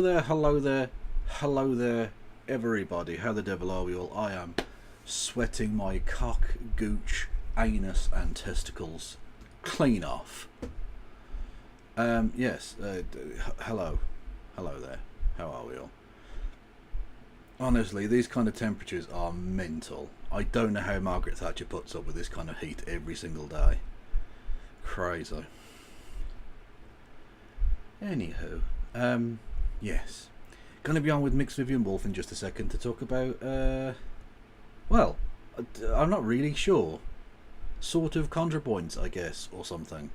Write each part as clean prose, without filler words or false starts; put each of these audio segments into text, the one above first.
there, hello there, hello there, everybody. How the devil are we all? I am sweating my cock, gooch, anus and testicles clean off. Yes, hello there, how are we all? Honestly, these kind of temperatures are mental. I don't know how Margaret Thatcher puts up with this kind of heat every single day. Crazy. Anywho, yes. Going to be on with MxVivianWulf in just a second to talk about, well, I'm not really sure. Sort of Contrapoints, I guess, or something.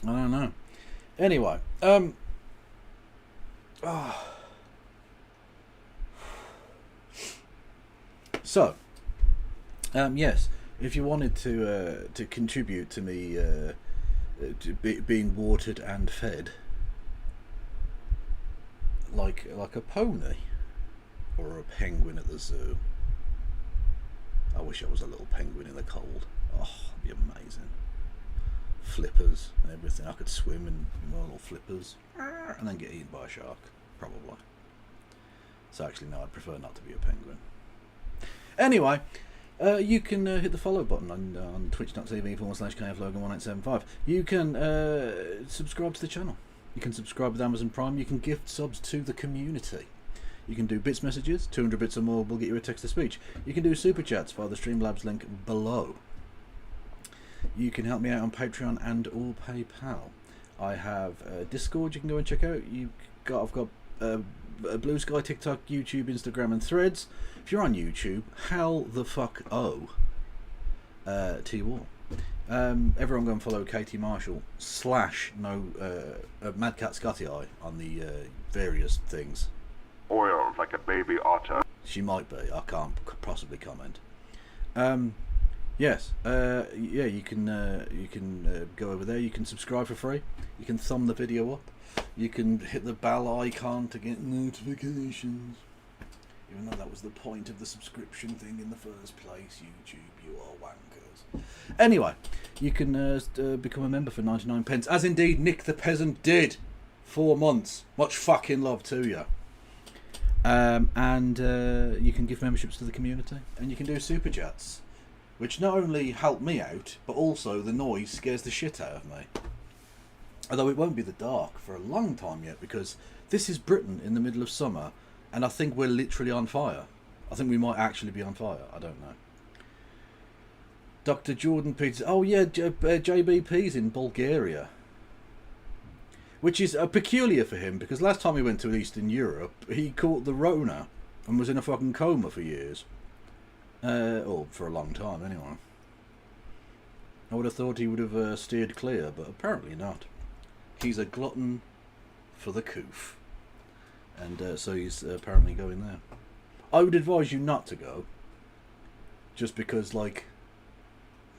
I don't know. Anyway, so, yes, if you wanted to contribute to me being watered and fed like a pony or a penguin at the zoo. I wish I was a little penguin in the cold. Oh, that'd be amazing. Flippers and everything. I could swim in my little flippers and then get eaten by a shark, probably. So actually, no, I'd prefer not to be a penguin. Anyway, you can hit the follow button on twitch.tv/KFLogan1875. You can subscribe to the channel. You can subscribe with Amazon Prime. You can gift subs to the community. You can do bits messages. 200 bits or more will get you a text-to-speech. You can do super chats via the Streamlabs link below. You can help me out on Patreon and or PayPal. I have Discord you can go and check out. I've got Blue Sky, TikTok, YouTube, Instagram and Threads. If you're on YouTube, hell the fuck to you all. Everyone go and follow Katie Marshall / Mad Cat Scotty Eye on the various things. Oiled like a baby otter. She might be. I can't possibly comment. Yes. Yeah. You can go over there. You can subscribe for free. You can thumb the video up. You can hit the bell icon to get notifications. Even though that was the point of the subscription thing in the first place, YouTube, you are wankers. Anyway, you can become a member for 99 pence, as indeed Nick the Peasant did. 4 months. Much fucking love to you. And you can give memberships to the community, and you can do super chats, which not only help me out, but also the noise scares the shit out of me. Although it won't be the dark for a long time yet, because this is Britain in the middle of summer, and I think we're literally on fire. I think we might actually be on fire. I don't know. Dr. Jordan Peters. Oh yeah, JBP's in Bulgaria. Which is peculiar for him, because last time he went to Eastern Europe, he caught the Rona and was in a fucking coma for years. Or for a long time, anyway. I would have thought he would have steered clear, but apparently not. He's a glutton for the coof. And so he's apparently going there. I would advise you not to go. Just because, like,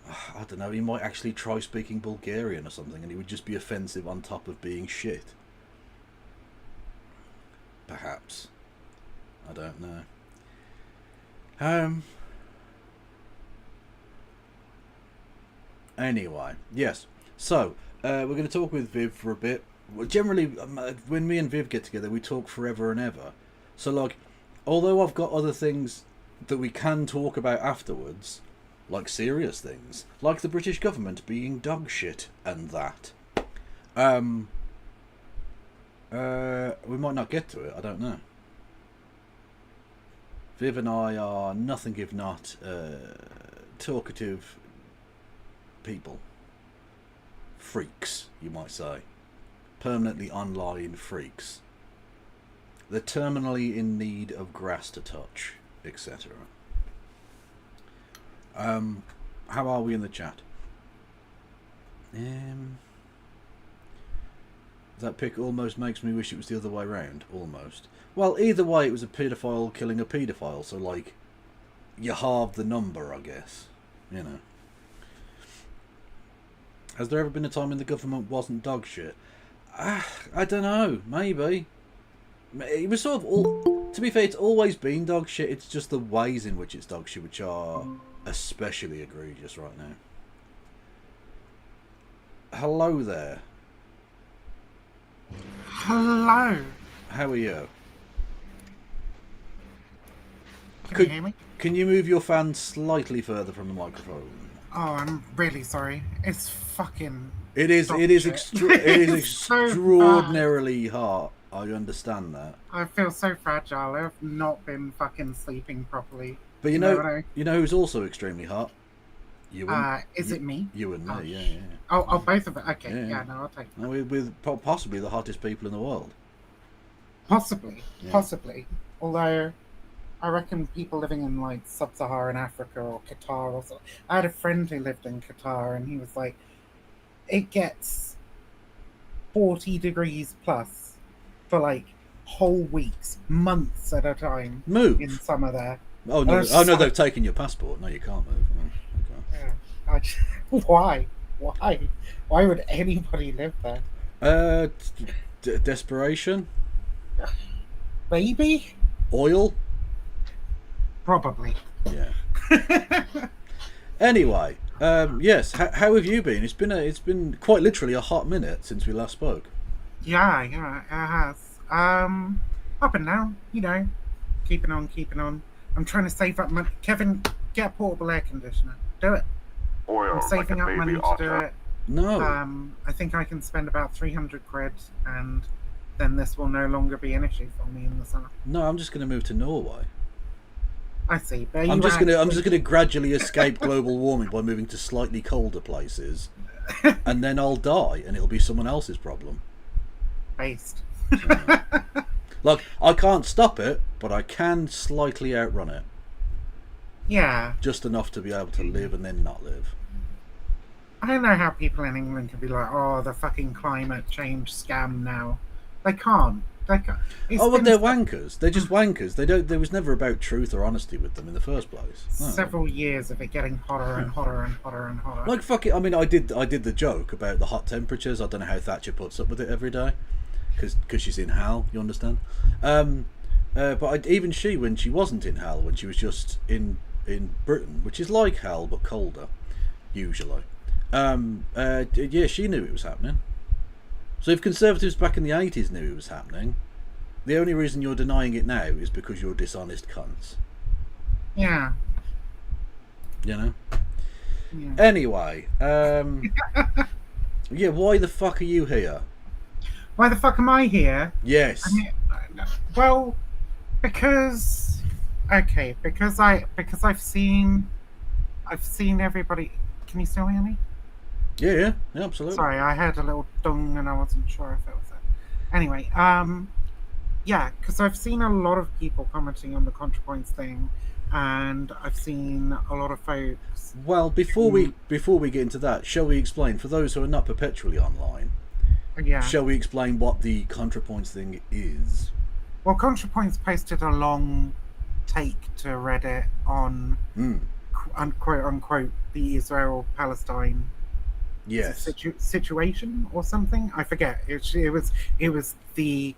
I don't know, he might actually try speaking Bulgarian or something, and it would just be offensive on top of being shit. Perhaps. I don't know. Anyway, yes. So, we're going to talk with Viv for a bit. Well, generally, when me and Viv get together, we talk forever and ever. So, like, although I've got other things that we can talk about afterwards, like serious things, like the British government being dog shit and that, we might not get to it, I don't know. Viv and I are nothing if not talkative people. Freaks, you might say. Permanently online freaks. They're terminally in need of grass to touch, etc. How are we in the chat? That pic almost makes me wish it was the other way round. Almost. Well, either way, it was a paedophile killing a paedophile, so, like, you halved the number, I guess. You know. Has there ever been a time when the government wasn't dog shit? I don't know. Maybe. It was sort of all... To be fair, it's always been dog shit. It's just the ways in which it's dog shit which are especially egregious right now. Hello there. Hello. How are you? Can you hear me? Can you move your fan slightly further from the microphone? Oh, I'm really sorry. It's fucking. It is dog it is shit. it is It's so bad. extraordinarily hot. I understand that. I feel so fragile. I've not been fucking sleeping properly. But you know who's also extremely hot? You and Is it me? you and me. Oh, Yeah, yeah. Oh, both of it. Okay, Yeah. yeah, no, I'll take that. No, with possibly the hottest people in the world. Possibly, Yeah. possibly. Although, I reckon people living in like sub-Saharan Africa or Qatar or so. I had a friend who lived in Qatar, and he was like, it gets 40 degrees plus for like whole weeks, months at a time Move. in summer there. Oh no! Oh no! They've taken your passport. No, you can't move. Oh, okay. Yeah, why? Why would anybody live there? Desperation. Maybe? Oil. Probably. Yeah. Anyway, yes. How have you been? It's been quite literally a hot minute since we last spoke. Yeah, it has. Up and down, keeping on. I'm trying to save up money. Kevin, get a portable air conditioner. Do it. Oil I'm like a saving up money baby to do otter. it. No. I think I can spend about 300 quid, and then this will no longer be an issue for me in the summer. No, I'm just going to move to Norway. I see. But I'm just going to gradually escape global warming by moving to slightly colder places, and then I'll die, and it'll be someone else's problem. Based. Like, I can't stop it, but I can slightly outrun it. Yeah. Just enough to be able to live and then not live. I don't know how people in England can be like, oh, the fucking climate change scam now. They can't. Oh, well, they're wankers. They're just wankers. They don't. There was never about truth or honesty with them in the first place. No. Several years of it getting hotter and hotter and hotter and hotter. Like, fuck it. I mean, I did the joke about the hot temperatures. I don't know how Thatcher puts up with it every day, because she's in hell. You understand? But even she, when she wasn't in hell, when she was just in Britain, which is like hell but colder, usually. Yeah, she knew it was happening. So if Conservatives back in the 80s knew it was happening, the only reason you're denying it now is because you're dishonest cunts. Yeah. You know? Yeah. Anyway, yeah, why the fuck are you here? Why the fuck am I here? Yes. I mean, well, because I've seen everybody. Can you still hear me? Yeah, absolutely. Sorry, I heard a little dung and I wasn't sure if it was it. Anyway, yeah, because I've seen a lot of people commenting on the Contrapoints thing, and I've seen a lot of folks. Well, before we get into that, shall we explain for those who are not perpetually online? Yeah. Shall we explain what the Contrapoints thing is? Well, Contrapoints posted a long take to Reddit on quote unquote the Israel-Palestine situation or something. I forget. It was the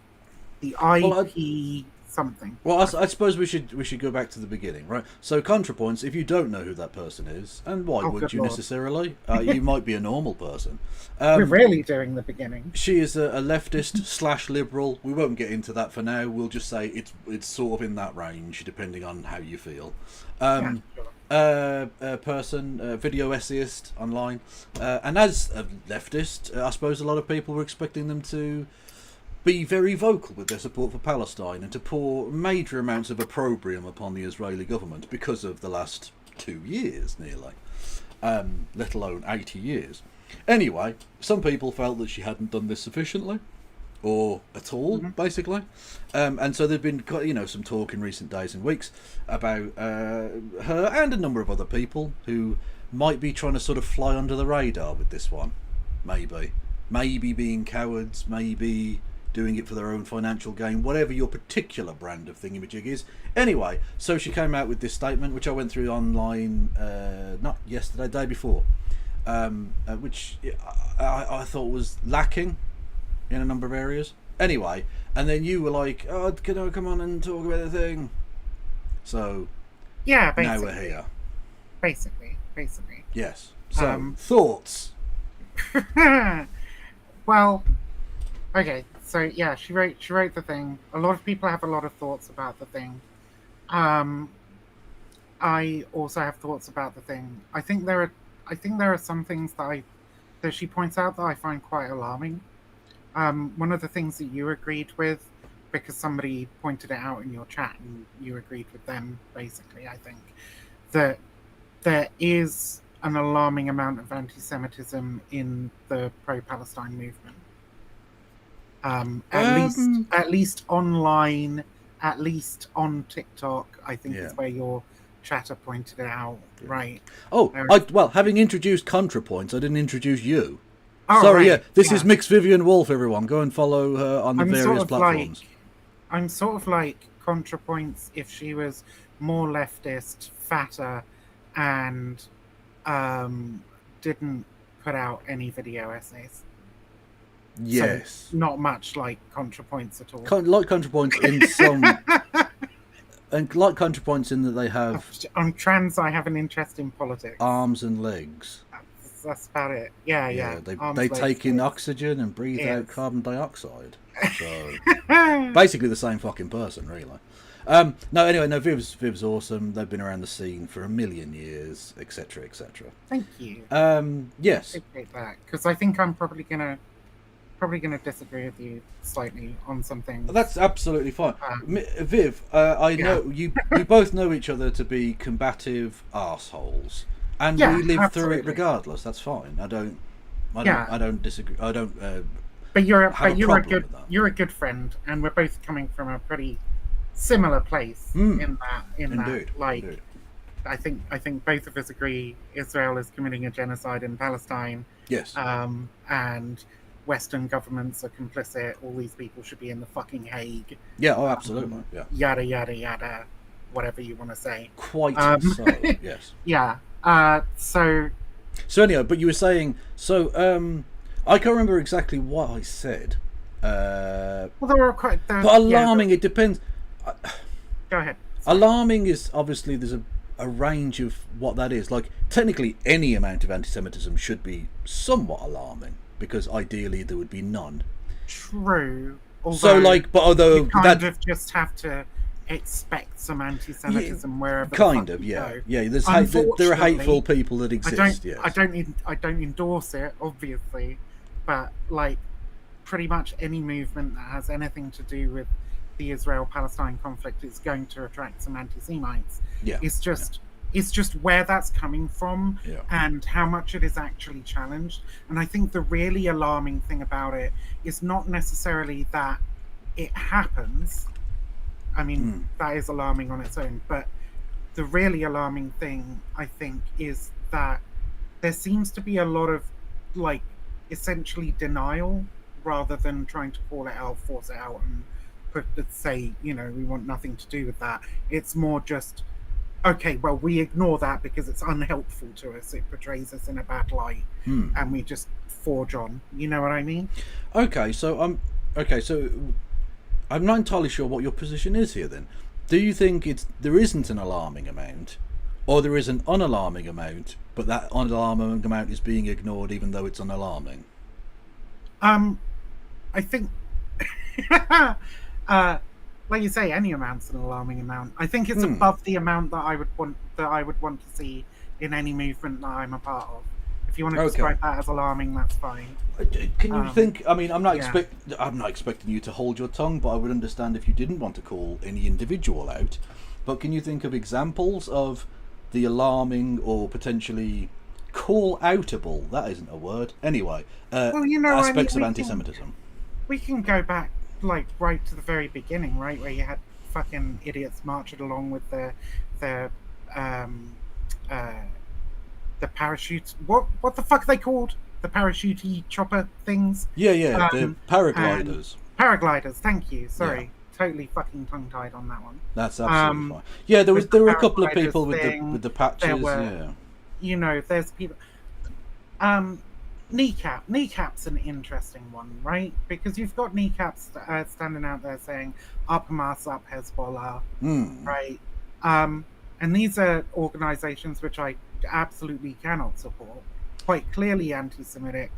IP something. Well, I suppose we should go back to the beginning, right? So Contrapoints, if you don't know who that person is, and why would you Lord. necessarily? You might be a normal person. We're really doing the beginning. She is a leftist / liberal. We won't get into that for now. We'll just say it's sort of in that range, depending on how you feel. Yeah, sure. A person, video essayist online, and as a leftist, I suppose a lot of people were expecting them to be very vocal with their support for Palestine and to pour major amounts of opprobrium upon the Israeli government because of the last 2 years, nearly, let alone 80 years. Anyway, some people felt that she hadn't done this sufficiently, or at all, basically. And so there's been, some talk in recent days and weeks about her and a number of other people who might be trying to sort of fly under the radar with this one. Maybe being cowards, maybe doing it for their own financial gain, whatever your particular brand of thingamajig is. Anyway, so she came out with this statement, which I went through online, not yesterday, day before, which I thought was lacking in a number of areas. Anyway, and then you were like, oh, can I come on and talk about the thing? So, yeah, now we're here. Basically. Yes. So, thoughts? Well, okay, So yeah, she wrote the thing. A lot of people have a lot of thoughts about the thing. I also have thoughts about the thing. I think there are some things that she points out that I find quite alarming. One of the things that you agreed with, because somebody pointed it out in your chat and you agreed with them, basically, I think, that there is an alarming amount of anti-Semitism in the pro-Palestine movement. At least online, at least on TikTok, I think is where your chatter pointed it out, right? Oh, well, having introduced Contrapoints, I didn't introduce you. Oh, Sorry, right. this is MxVivianWulf, everyone. Go and follow her on the various platforms. I'm sort of like Contrapoints if she was more leftist, fatter, and didn't put out any video essays. Yes. So not much like Contrapoints at all. Like Contrapoints in some... and like Contrapoints in that they have... I'm trans, I have an interest in politics. Arms and legs. That's about it. Yeah. They take in oxygen and breathe out carbon dioxide. So basically the same fucking person, really. Viv's awesome. They've been around the scene for a million years, etc., etc. Thank you. Yes. I appreciate that, because I think I'm probably gonna disagree with you slightly on something. That's absolutely fine. Viv, I know you both know each other to be combative arseholes. And we live through it regardless. That's fine. I don't disagree. I don't. But you're a good friend, and we're both coming from a pretty similar place in that. Indeed. I think both of us agree Israel is committing a genocide in Palestine. Yes. And Western governments are complicit. All these people should be in the fucking Hague. Yeah. Oh, absolutely. Yeah. Yada yada yada. Whatever you want to say. Quite so. Yes. Yeah. So anyway, but you were saying, I can't remember exactly what I said. Well, they were quite... But alarming, it depends. Go ahead. Sorry. Alarming is, obviously, there's a range of what that is. Like, technically, any amount of anti-Semitism should be somewhat alarming, because ideally there would be none. True. Although you kind of just have to expect some anti-Semitism wherever. Kind of, yeah. There are hateful people that exist. I don't endorse it, obviously, but like pretty much any movement that has anything to do with the Israel-Palestine conflict is going to attract some anti-Semites. Yeah, it's just where that's coming from and how much it is actually challenged. And I think the really alarming thing about it is not necessarily that it happens. I mean, that is alarming on its own. But the really alarming thing, I think, is that there seems to be a lot of, like, essentially denial rather than trying to call it out, force it out, and say, we want nothing to do with that. It's more just, okay, well, we ignore that because it's unhelpful to us. It portrays us in a bad light. And we just forge on. You know what I mean? Okay, so I'm not entirely sure what your position is here then. Do you think there isn't an alarming amount, or there is an unalarming amount, but that unalarming amount is being ignored even though it's unalarming? I think, like you say, any amount's an alarming amount. I think it's above the amount that I would want to see in any movement that I'm a part of. If you want to describe that as alarming, that's fine. Can you think? I mean, I'm not expecting you to hold your tongue, but I would understand if you didn't want to call any individual out. But can you think of examples of the alarming or potentially call-outable? That isn't a word. Anyway, aspects of anti-Semitism. We can go back right to the very beginning, right, where you had fucking idiots marching along with the parachutes. What the fuck are they called? The parachute chopper things? Yeah, the paragliders. Paragliders, thank you. Sorry. Totally fucking tongue-tied on that one. That's absolutely fine. Yeah, there were a couple of people with the patches, there's people... Kneecap's an interesting one, right? Because you've got kneecaps standing out there saying, up Hamas, up Hezbollah, right? And these are organizations which I absolutely cannot support, quite clearly anti-Semitic,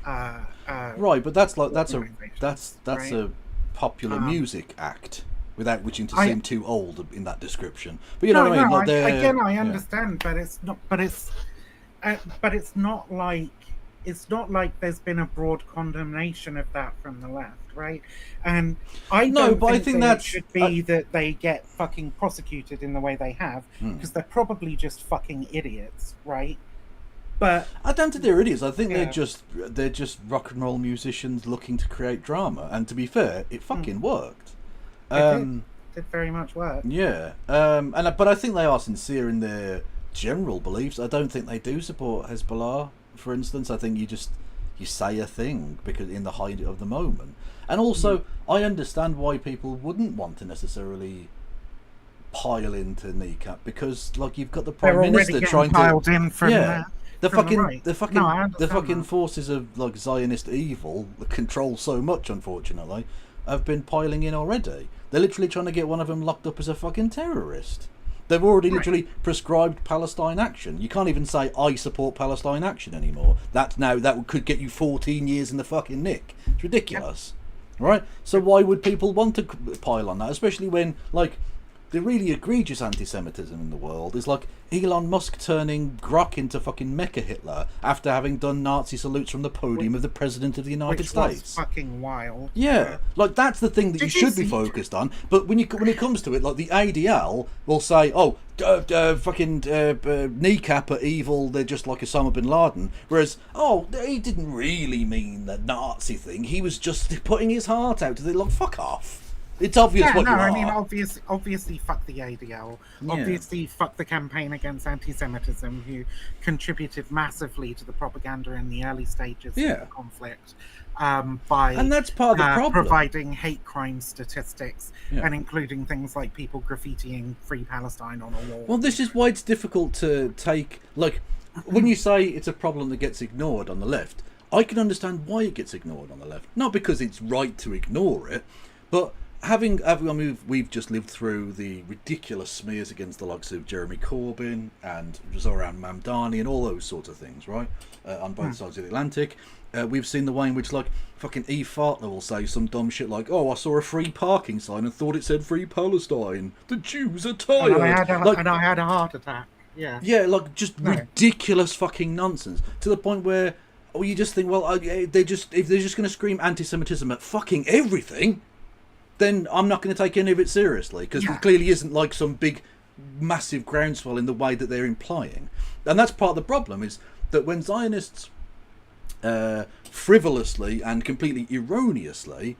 Right, but that's a organisations, right? a popular music act, without wishing to I- seem too old in that description. But you know No, what I mean? no. Like they're I yeah. understand, but it's not. But it's not like there's been a broad condemnation of that from the left, right? And I No, don't but I think think that that's- it should be that they get fucking prosecuted in the way they have, because they're probably just fucking idiots, right? But I don't think they're idiots. I think Yeah. they're just rock and roll musicians looking to create drama. And to be fair, it fucking worked. it did very much work. Yeah, but I think they are sincere in their general beliefs. I don't think they do support Hezbollah, for instance. I think you say a thing because in the height of the moment, and also I understand why people wouldn't want to necessarily pile into kneecap, because like you've got the They're prime already minister getting trying piled to in from the from fucking right. the fucking No, I the understand fucking that. forces of like Zionist evil that control so much, unfortunately, have been piling in already. They're literally trying to get one of them locked up as a fucking terrorist. They've already literally prescribed Palestine action. You can't even say I support Palestine action anymore. That could get you 14 years in the fucking nick. It's ridiculous, right? So why would people want to pile on that, especially when like the really egregious anti-Semitism in the world is like Elon Musk turning Grok into fucking Mecha Hitler after having done Nazi salutes from the podium of the President of the United Which States. was fucking wild. Yeah, like that's the thing that you Did you should be see- focused on. But when it comes to it, like the ADL will say, "Oh, fucking kneecap are evil. They're just like Osama bin Laden." Whereas, oh, he didn't really mean the Nazi thing. He was just putting his heart out. They like fuck off. It's obvious Yeah, what no, you are. I mean, obviously, fuck the ADL. Yeah. Obviously, fuck the campaign against anti-Semitism, who contributed massively to the propaganda in the early stages Yeah. of the conflict by And that's part of the problem. providing hate crime statistics Yeah. and including things like people graffitiing "Free Palestine" on a wall. Well, this is why it's difficult to take. Like, when you say it's a problem that gets ignored on the left, I can understand why it gets ignored on the left. Not because it's right to ignore it, but we've just lived through the ridiculous smears against the likes of Jeremy Corbyn and Zoran Mamdani and all those sorts of things, right? On both sides of the Atlantic. We've seen the way in which, like, fucking Eve Fartler will say some dumb shit like, "Oh, I saw a free parking sign and thought it said Free Palestine. The Jews are tired." and I had a heart attack. Yeah. Yeah, like just ridiculous fucking nonsense to the point where you just think, well, if they're just going to scream anti-Semitism at fucking everything, then I'm not going to take any of it seriously, because it clearly isn't like some big, massive groundswell in the way that they're implying. And that's part of the problem, is that when Zionists frivolously and completely erroneously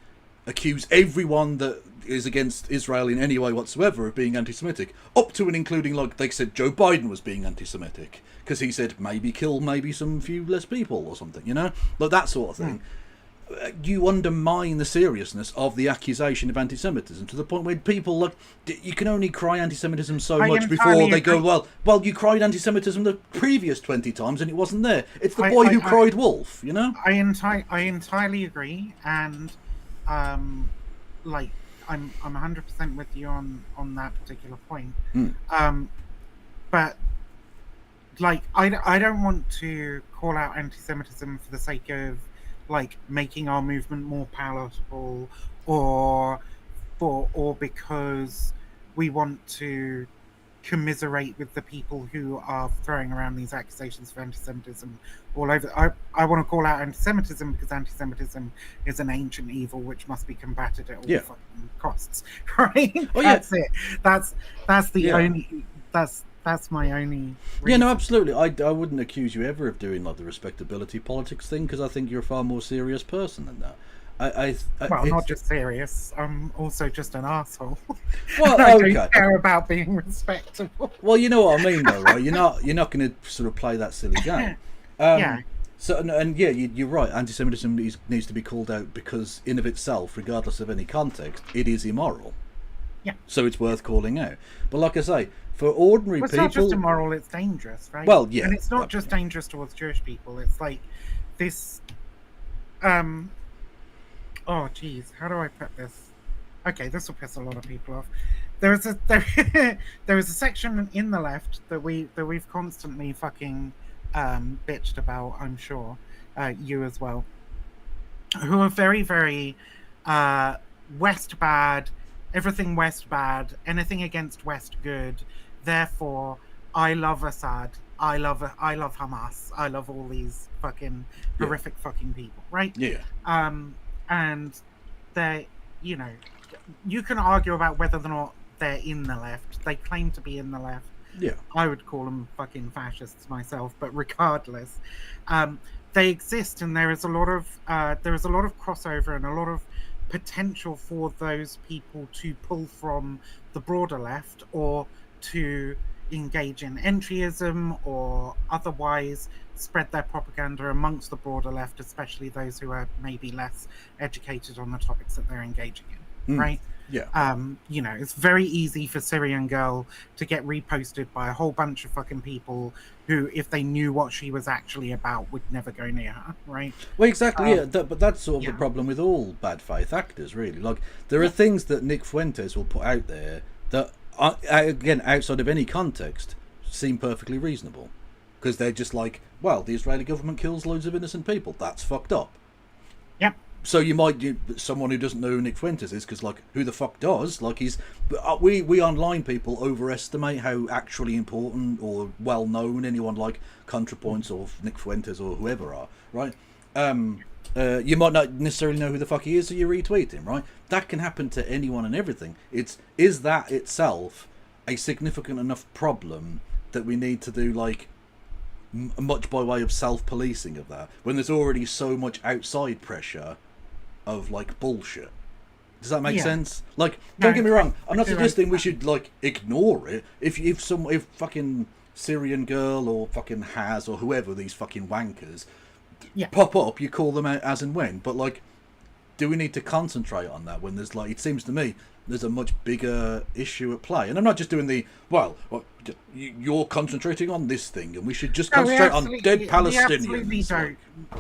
accuse everyone that is against Israel in any way whatsoever of being anti-Semitic, up to and including, like, they said Joe Biden was being anti-Semitic, because he said maybe kill maybe some few less people or something, you know? Like that sort of thing. You undermine the seriousness of the accusation of anti-Semitism to the point where people look. You can only cry anti-Semitism so much before they go, well, you cried anti-Semitism the previous 20 times and it wasn't there. It's the boy who cried wolf, you know. I entirely agree, and like I'm 100% with you on that particular point. But like I don't want to call out anti-Semitism for the sake of like making our movement more palatable, or because we want to commiserate with the people who are throwing around these accusations of anti-Semitism all over. I want to call out anti-Semitism because anti-Semitism is an ancient evil which must be combated at all fucking costs, right? That's it. That's the only. That's my only reason. Yeah, no, absolutely. I wouldn't accuse you ever of doing like the respectability politics thing, because I think you're a far more serious person than that. Well, not just serious. I'm also just an asshole. Well, I okay. don't care about being respectable. Well, you know what I mean, though, right? You're not going to sort of play that silly game. Yeah. So and yeah, you're right. Anti-Semitism needs to be called out because, in of itself, regardless of any context, it is immoral. Yeah. So it's worth calling out. But like I say, for ordinary Well, it's people, not just immoral; it's dangerous, right? Well, yeah, and it's not just dangerous towards Jewish people. It's like this. Oh, geez, how do I put this? Okay, this will piss a lot of people off. There is a section in the left that we've constantly fucking bitched about. I'm sure you as well. who are very, very West bad, everything West bad, anything against West good. Therefore, I love Assad. I love Hamas. I love all these fucking horrific fucking people, right? Yeah. And they, you know, you can argue about whether or not they're in the left. They claim to be in the left. Yeah. I would call them fucking fascists myself, but regardless, they exist, and there is a lot of crossover and a lot of potential for those people to pull from the broader left or to engage in entryism or otherwise spread their propaganda amongst the broader left, especially those who are maybe less educated on the topics that they're engaging in, right? Yeah. You know, it's very easy for Syrian Girl to get reposted by a whole bunch of fucking people who, if they knew what she was actually about, would never go near her, right? Well, exactly, but that's sort of the problem with all bad faith actors, really. Like, there are things that Nick Fuentes will put out there that, again, outside of any context, seem perfectly reasonable. Because they're just like, well, the Israeli government kills loads of innocent people. That's fucked up. Yep. So you might, someone who doesn't know who Nick Fuentes is, because, like, who the fuck does? Like, we online people overestimate how actually important or well known anyone like Contrapoints or Nick Fuentes or whoever are, right? You might not necessarily know who the fuck he is, so you retweet him, right? That can happen to anyone and everything. Is that itself a significant enough problem that we need to do, like, much by way of self-policing of that, when there's already so much outside pressure of, like, bullshit? Does that make sense? Like, don't get me wrong, I'm not suggesting we should, like, ignore it. If fucking Syrian Girl or fucking Haz or whoever, these fucking wankers pop up, you call them out as and when. But, like, do we need to concentrate on that when there's, like, it seems to me there's a much bigger issue at play? And I'm not just doing the, well, you're concentrating on this thing and we should just concentrate on dead Palestinians.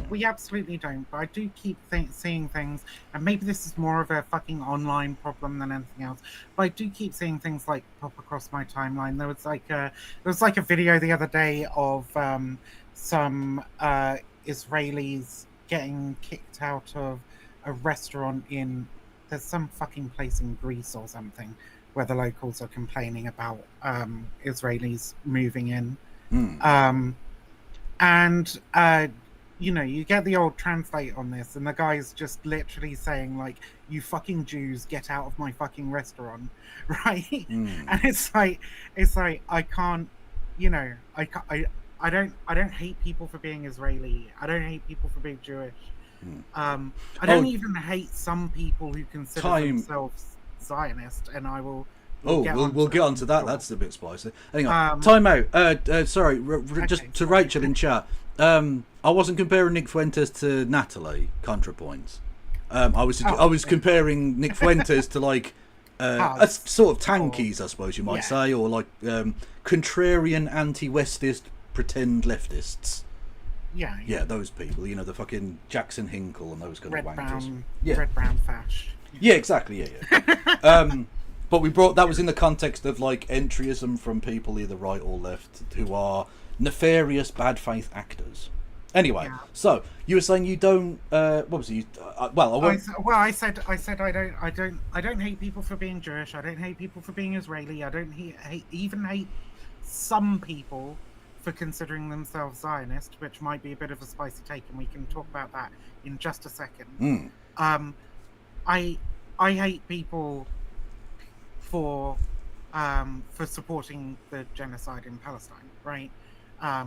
We absolutely don't. But I do keep seeing things, and maybe this is more of a fucking online problem than anything else, but I do keep seeing things like pop across my timeline. There was like a video the other day of some Israelis getting kicked out of a restaurant in, there's some fucking place in Greece or something where the locals are complaining about Israelis moving in. And you know, you get the old translate on this, and the guy's just literally saying, like, you fucking Jews, get out of my fucking restaurant, right? And it's like I can't, you know, I don't hate people for being Israeli. I don't hate people for being Jewish. I don't even hate some people who consider themselves Zionist, and I will. We'll get onto that. That's a bit spicy. Hang on. Time out. Sorry, just to Rachel in chat. I wasn't comparing Nick Fuentes to Natalie Contrapoints. I was comparing Nick Fuentes to, like, a sort of tankies, I suppose you might say, or like contrarian anti-westist pretend leftists. Yeah, those people. You know, the fucking Jackson Hinkle and those kind of wankers. Red brown fash. Yeah, exactly. Yeah. But that was in the context of, like, entryism from people either right or left who are nefarious bad faith actors. Anyway, so you were saying you don't. What was it? I said I don't hate people for being Jewish. I don't hate people for being Israeli. I don't hate some people for considering themselves Zionist, which might be a bit of a spicy take, and we can talk about that in just a second. I hate people for supporting the genocide in Palestine, right? I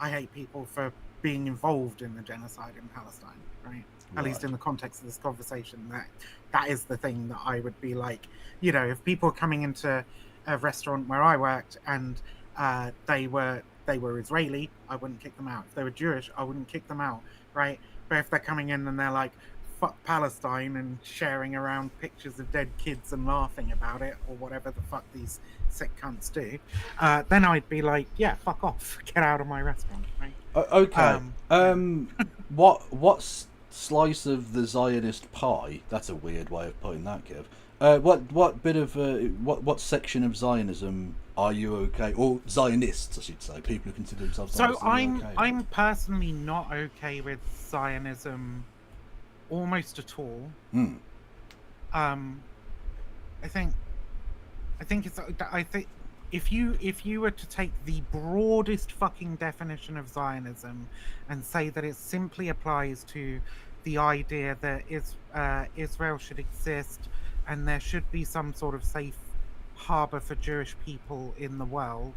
hate people for being involved in the genocide in Palestine, right? At least in the context of this conversation, that is the thing that I would be like, you know, if people are coming into a restaurant where I worked and they were Israeli, I wouldn't kick them out. If they were Jewish, I wouldn't kick them out, right? But if they're coming in and they're like, fuck Palestine, and sharing around pictures of dead kids and laughing about it, or whatever the fuck these sick cunts do, then I'd be like, yeah, fuck off, get out of my restaurant, right? Okay. What slice of the Zionist pie? That's a weird way of putting that, Kev. What bit of what section of Zionism are you okay, or Zionists, I should say, people who consider themselves Zionists? So I'm personally not okay with Zionism almost at all. Hmm. I think if you were to take the broadest fucking definition of Zionism and say that it simply applies to the idea that Israel should exist and there should be some sort of safe harbor for Jewish people in the world,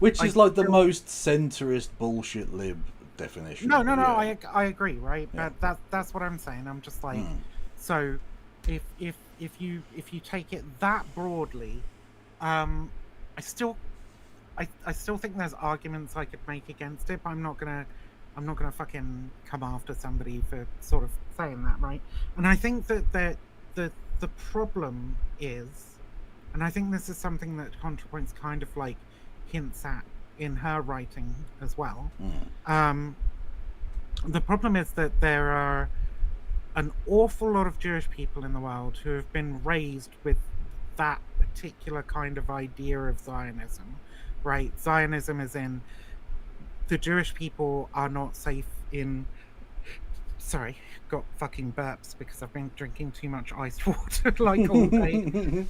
Which I is like the still- most centrist bullshit lib definition. no, but yeah. I agree, right? Yeah. But that's what I'm saying. I'm just like, so if you take it that broadly, I still think there's arguments I could make against it, but I'm not gonna fucking come after somebody for sort of saying that, right? And I think that the problem is, and I think this is something that Contrapoints kind of like hints at in her writing as well. The problem is that there are an awful lot of Jewish people in the world who have been raised with that particular kind of idea of Zionism, right? Zionism is in the Jewish people are not safe in. Sorry, got fucking burps because I've been drinking too much iced water like all day.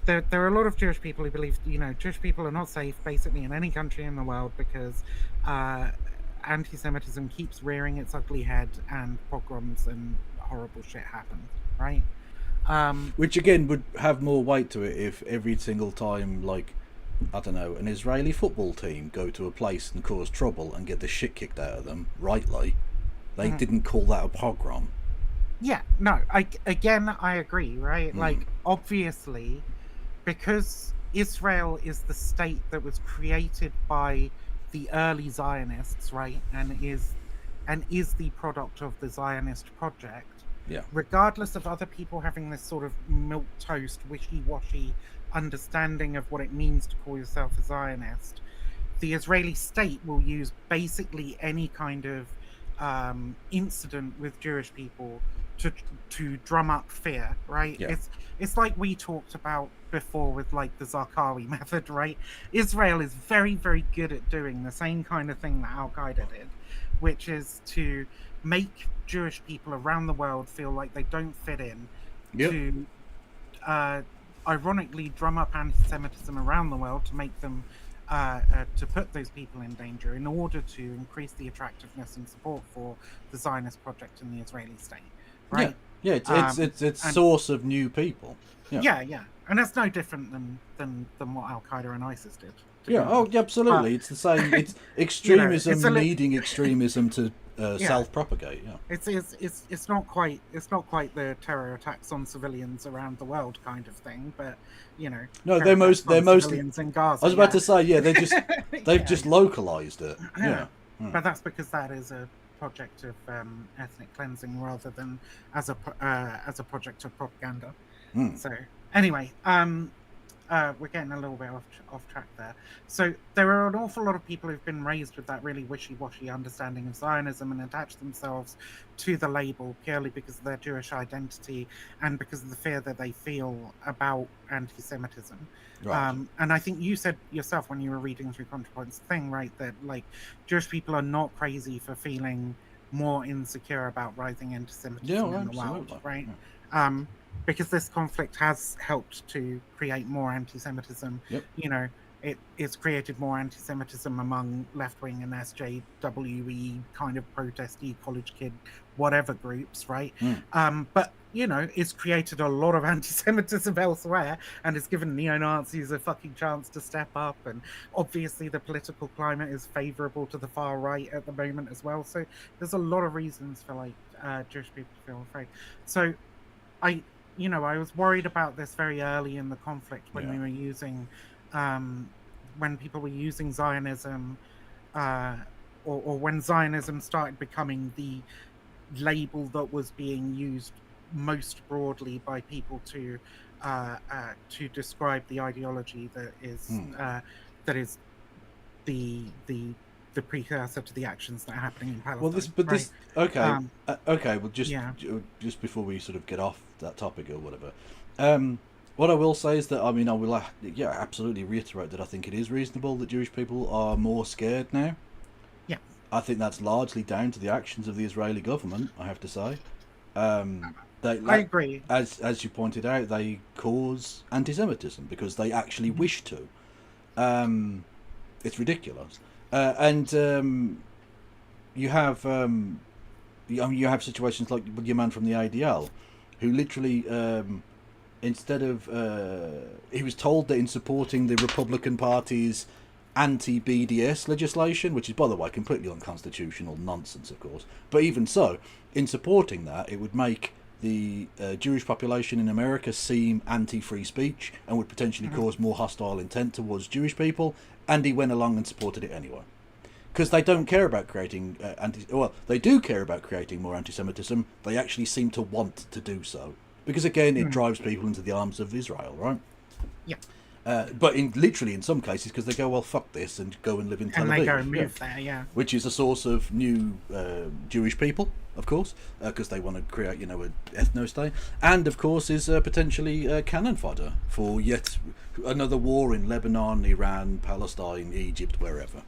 There are a lot of Jewish people who believe, Jewish people are not safe basically in any country in the world because anti-Semitism keeps rearing its ugly head and pogroms and horrible shit happens, right? Which again would have more weight to it if every single time, like, I don't know, an Israeli football team go to a place and cause trouble and get the shit kicked out of them, rightly, they didn't call that a pogrom. Yeah, no, I agree, right? Like, obviously, because Israel is the state that was created by the early Zionists, right, and is the product of the Zionist project. Yeah. Regardless of other people having this sort of milquetoast, wishy-washy understanding of what it means to call yourself a Zionist, the Israeli state will use basically any kind of incident with Jewish people to drum up fear, right? Yeah. It's like we talked about before with like the Zarqawi method, right? Israel is very, very good at doing the same kind of thing that Al-Qaeda did, which is to make Jewish people around the world feel like they don't fit in, to ironically drum up anti-Semitism around the world to make them to put those people in danger in order to increase the attractiveness and support for the Zionist project in the Israeli state, right? Yeah, it's source of new people. Yeah, and that's no different than what Al Qaeda and ISIS did. Yeah, absolutely. It's the same. It's extremism needing extremism to self-propagate. Yeah, it's not quite the terror attacks on civilians around the world kind of thing, but no, they're mostly civilians in Gaza. I was about to say, they've just localized it. Yeah. But that's because that is a project of ethnic cleansing rather than as a project of propaganda. So anyway, we're getting a little bit off track there. So there are an awful lot of people who've been raised with that really wishy-washy understanding of Zionism and attach themselves to the label purely because of their Jewish identity and because of the fear that they feel about anti-Semitism. Right. And I think you said yourself when you were reading through Contrapoints thing, right, that like Jewish people are not crazy for feeling more insecure about rising anti-Semitism in the world, right? Yeah. Because this conflict has helped to create more anti-Semitism. Yep. It's created more anti-Semitism among left-wing and SJWE kind of protesty college kid whatever groups, right? But it's created a lot of anti-Semitism elsewhere, and it's given neo-Nazis a fucking chance to step up. And obviously, the political climate is favourable to the far right at the moment as well. So there's a lot of reasons for like Jewish people to feel afraid. So I was worried about this very early in the conflict when we were using, when people were using Zionism, or when Zionism started becoming the label that was being used most broadly by people to describe the ideology that is the precursor to the actions that are happening in Palestine. Well, just before we sort of get off that topic or whatever, what I will say is that I will absolutely reiterate that I think it is reasonable that Jewish people are more scared now. Yeah. I think that's largely down to the actions of the Israeli government, I have to say. I agree. As you pointed out, they cause anti-Semitism because they actually wish to. It's ridiculous. And you have you have situations like your man from the ADL, who literally, instead of... he was told that in supporting the Republican Party's anti-BDS legislation, which is, by the way, completely unconstitutional nonsense, of course, but even so, in supporting that, it would make the Jewish population in America seem anti-free speech and would potentially cause more hostile intent towards Jewish people, and he went along and supported it anyway. Because they don't care about creating they do care about creating more anti-Semitism. They actually seem to want to do so. Because, again, it drives people into the arms of Israel, right? Yeah. But in some cases, because they go, well, fuck this, and go and live in Tel Aviv. And they go and move there, yeah. Which is a source of new Jewish people, of course, because they want to create, an ethno-state. And, of course, is potentially cannon fodder for yet another war in Lebanon, Iran, Palestine, Egypt, wherever.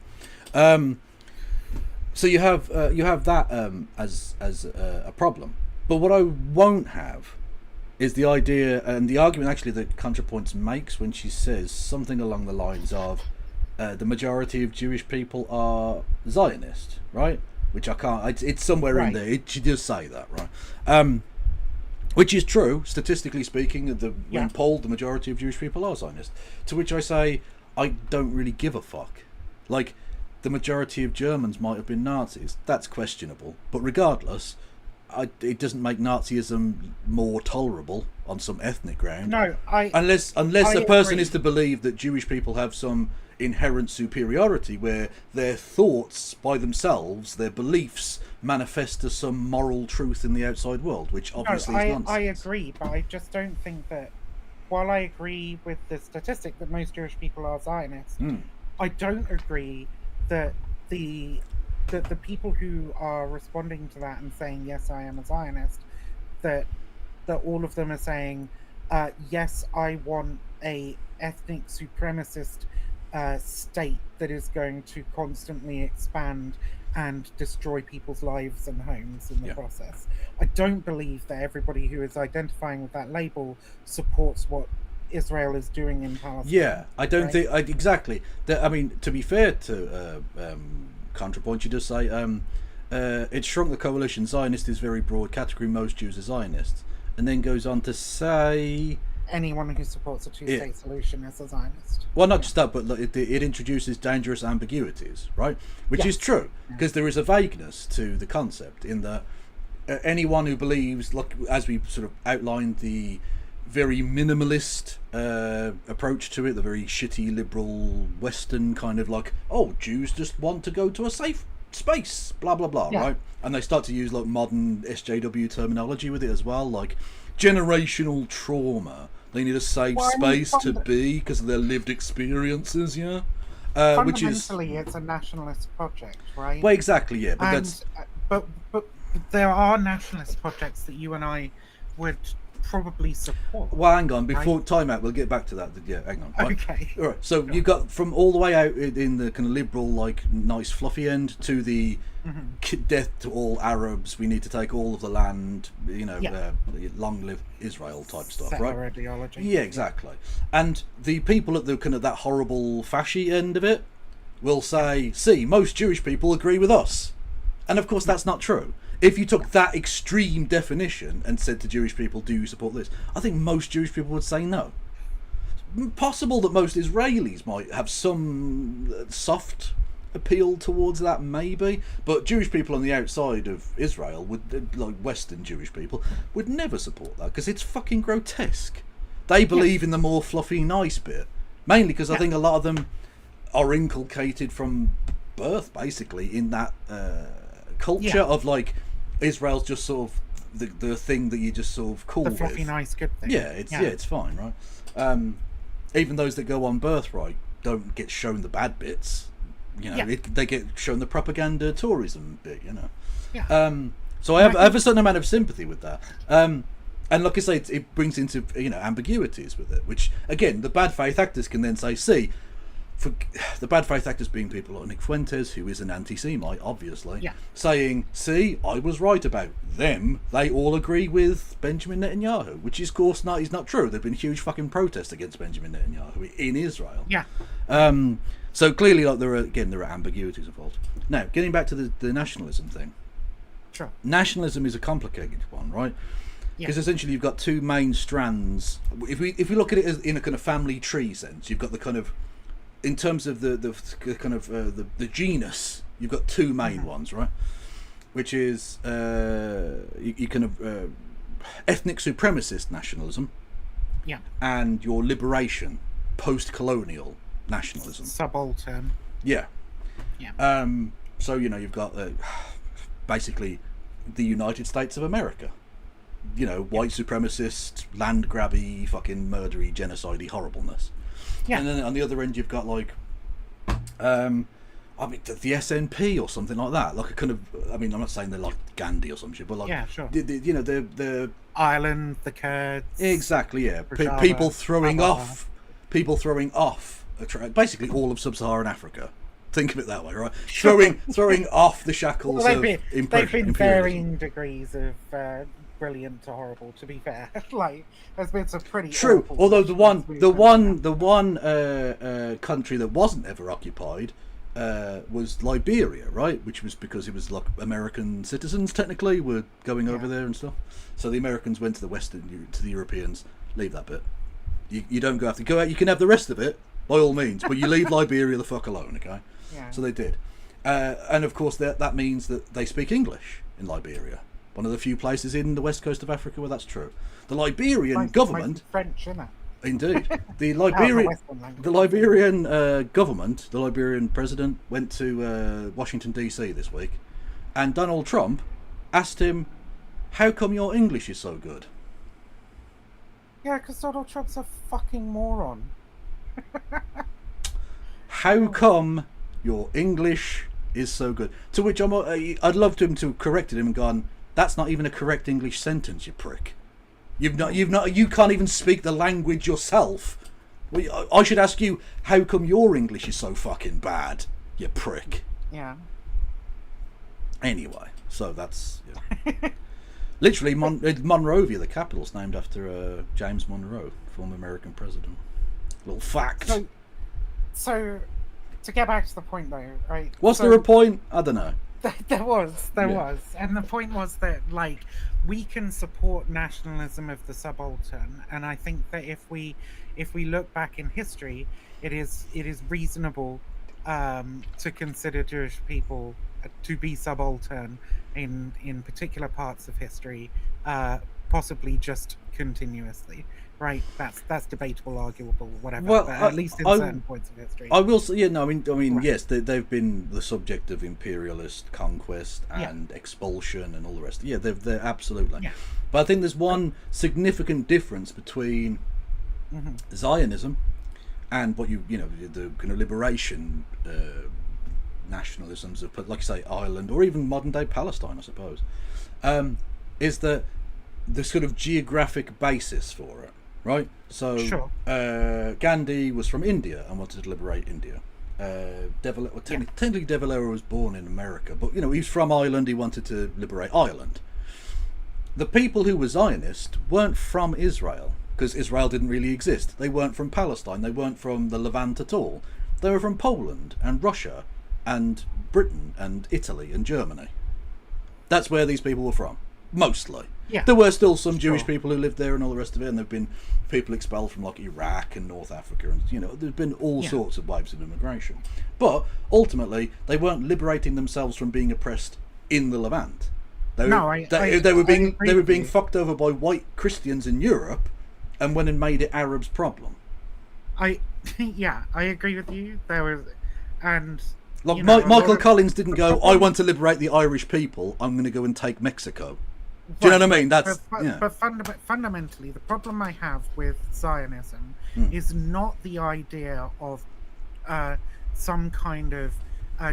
So you have that as a problem. But what I won't have is the idea and the argument actually that Contrapoints makes when she says something along the lines of the majority of Jewish people are Zionist, right? Which I can't. It's somewhere in there. She does say that, right? Which is true, statistically speaking. When polled, the majority of Jewish people are Zionist. To which I say, I don't really give a fuck. Like, the majority of Germans might have been Nazis. That's questionable. But regardless, it doesn't make Nazism more tolerable on some ethnic ground. No, unless a person is to believe that Jewish people have some inherent superiority where their thoughts by themselves, their beliefs, manifest as some moral truth in the outside world, which obviously is nonsense. I agree, but I just don't think that, while I agree with the statistic that most Jewish people are Zionists, I don't agree that the people who are responding to that and saying, yes, I am a Zionist, that all of them are saying, yes, I want a ethnic supremacist state that is going to constantly expand and destroy people's lives and homes in the process. I don't believe that everybody who is identifying with that label supports what Israel is doing in Palestine. Yeah, I don't think... exactly. I mean, to be fair to Contrapoint, you just say, it shrunk the coalition. Zionist is very broad category. Most Jews are Zionists. And then goes on to say... anyone who supports a two-state solution is a Zionist. Well, not just that, but it introduces dangerous ambiguities, right? Which is true, because there is a vagueness to the concept in that anyone who believes, like, as we sort of outlined, the very minimalist approach to it, the very shitty liberal Western kind of like, oh, Jews just want to go to a safe space, blah blah blah, right? And they start to use like modern SJW terminology with it as well, like generational trauma. They need a safe space to be because of their lived experiences, fundamentally, it's a nationalist project, right? Well, exactly, yeah. But but there are nationalist projects that you and I would probably support. Well, hang on. Before time out, we'll get back to that. Yeah, hang on. Right? Okay. All right. So you've got from all the way out in the kind of liberal, like nice fluffy end to the death to all Arabs. We need to take all of the land. Long live Israel type stuff, Settler right? ideology. Yeah, exactly. And the people at the kind of that horrible fashy end of it will say, "See, most Jewish people agree with us," and of course that's not true. If you took that extreme definition and said to Jewish people, do you support this? I think most Jewish people would say no. Possible that most Israelis might have some soft appeal towards that, maybe. But Jewish people on the outside of Israel, like Western Jewish people, would never support that because it's fucking grotesque. They believe in the more fluffy, nice bit. Mainly because I think a lot of them are inculcated from birth, basically, in that culture of like... Israel's just sort of the thing that you just sort of call the fluffy, nice, good thing. Yeah, it's fine, right? Even those that go on birthright don't get shown the bad bits. They get shown the propaganda tourism bit. So I have a certain amount of sympathy with that. And like I say, it brings into ambiguities with it, which again the bad faith actors can then say, see, for the bad faith actors being people like Nick Fuentes, who is an anti-Semite, obviously, Yeah. saying, "See, I was right about them. They all agree with Benjamin Netanyahu," which is, of course, is not true. There've been huge fucking protests against Benjamin Netanyahu in Israel. Yeah. So clearly, like there are ambiguities involved. Now, getting back to the nationalism thing. Sure. Nationalism is a complicated one, right? Yeah. Because essentially you've got two main strands. If we look at it as in a kind of family tree sense, you've got the kind of, in terms of the kind of the genus, you've got two main ones, right? Which is you kind of ethnic supremacist nationalism, Yeah. and your liberation, post-colonial nationalism. Subaltern. Yeah. Yeah. So you've got basically the United States of America. White supremacist, land grabby, fucking murdery, genocide-y horribleness. Yeah. And then on the other end, you've got like, the SNP or something like that. Like a kind of, I'm not saying they're like Gandhi or some shit, but like, Yeah, sure. the Ireland, the Kurds. exactly, yeah. Rojava, People throwing Rojava. off, basically all of sub-Saharan Africa. Think of it that way, right? Throwing off the shackles Well, of they've been imperialism. varying degrees of brilliant to horrible. To be fair, like there's been some pretty True. awful Although the one movements. country that wasn't ever occupied was Liberia, right? Which was because it was like American citizens technically were going over there and stuff. So the Americans went to the Europeans. Leave that bit. You don't have to go out. You can have the rest of it by all means, but you leave Liberia the fuck alone, okay? Yeah. So they did, and of course that means that they speak English in Liberia. One of the few places in the west coast of Africa where that's true. The Liberian government, French, isn't it? indeed, the Western Liberian government, the Liberian president went to Washington DC this week, and Donald Trump asked him, "How come your English is so good?" Yeah, because Donald Trump's a fucking moron. How come your English is so good? To which I'd love him to have corrected him and gone, "That's not even a correct English sentence, you prick. You can't even speak the language yourself. Well, I should ask you, how come your English is so fucking bad, you prick?" Yeah. Anyway, so that's literally Monrovia, the capital's named after James Monroe, former American president. Little fact. So to get back to the point though, right? Was there a point? I don't know. There was, and the point was that like we can support nationalism of the subaltern, and I think that if we look back in history, it is reasonable to consider Jewish people to be subaltern in particular parts of history, possibly just continuously. Right, that's debatable, arguable, whatever. Well, but at least in certain points of history. I will say, right. Right. Yes, they've been the subject of imperialist conquest and expulsion and all the rest. Yeah, they're absolutely. Yeah. But I think there's one significant difference between Zionism and what the kind of liberation nationalisms of, like you say, Ireland or even modern day Palestine, I suppose, is the sort of geographic basis for it. Right, so Sure. Gandhi was from India and wanted to liberate India. Technically, De Valera was born in America, but he's from Ireland. He wanted to liberate Ireland. The people who were Zionist weren't from Israel because Israel didn't really exist. They weren't from Palestine. They weren't from the Levant at all. They were from Poland and Russia and Britain and Italy and Germany. That's where these people were from, mostly. Yeah. There were still some Jewish Sure. people who lived there and all the rest of it, and there've been people expelled from like Iraq and North Africa, and there's been all sorts of waves of immigration. But ultimately, they weren't liberating themselves from being oppressed in the Levant. They were being fucked over by white Christians in Europe, and went and made it Arabs' problem. I agree with you. There was, and Like Michael Collins didn't go, "I want to liberate the Irish people. I'm going to go and take Mexico." Do you know what I mean? But fundamentally, the problem I have with Zionism is not the idea of some kind of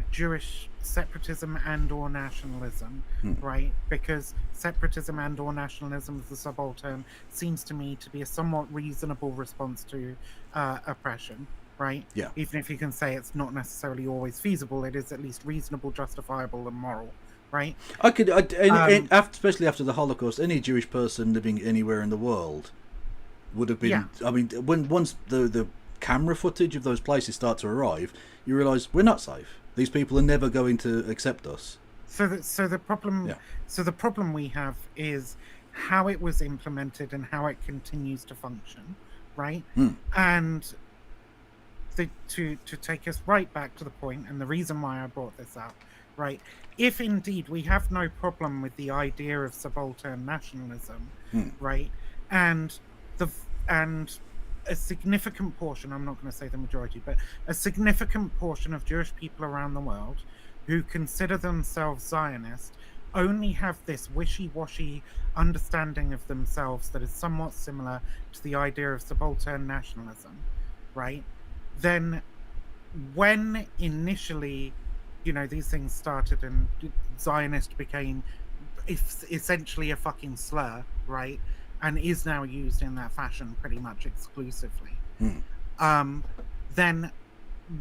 Jewish separatism and or nationalism, right? Because separatism and or nationalism of the subaltern seems to me to be a somewhat reasonable response to oppression, right? Yeah. Even if you can say it's not necessarily always feasible, it is at least reasonable, justifiable, and moral, right? Especially after the Holocaust, any Jewish person living anywhere in the world would have been. Yeah. I mean, once the camera footage of those places start to arrive, you realise we're not safe. These people are never going to accept us. So the problem, Yeah. so the problem we have is how it was implemented and how it continues to function, right? And to take us right back to the point, and the reason why I brought this up, right? If indeed we have no problem with the idea of subaltern nationalism, right, and a significant portion, I'm not going to say the majority, but a significant portion of Jewish people around the world who consider themselves Zionist only have this wishy-washy understanding of themselves that is somewhat similar to the idea of subaltern nationalism, right? Then when initially, these things started and Zionist became essentially a fucking slur, right? And is now used in that fashion pretty much exclusively. Then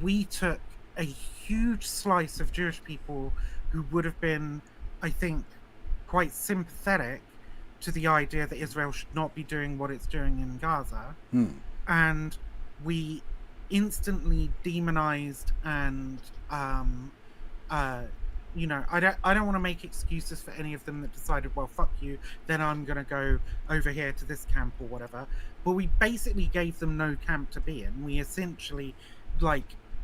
we took a huge slice of Jewish people who would have been, I think, quite sympathetic to the idea that Israel should not be doing what it's doing in Gaza. And we instantly demonized and I don't want to make excuses for any of them that decided, well, fuck you, then I'm going to go over here to this camp or whatever. But we basically gave them no camp to be in. We essentially,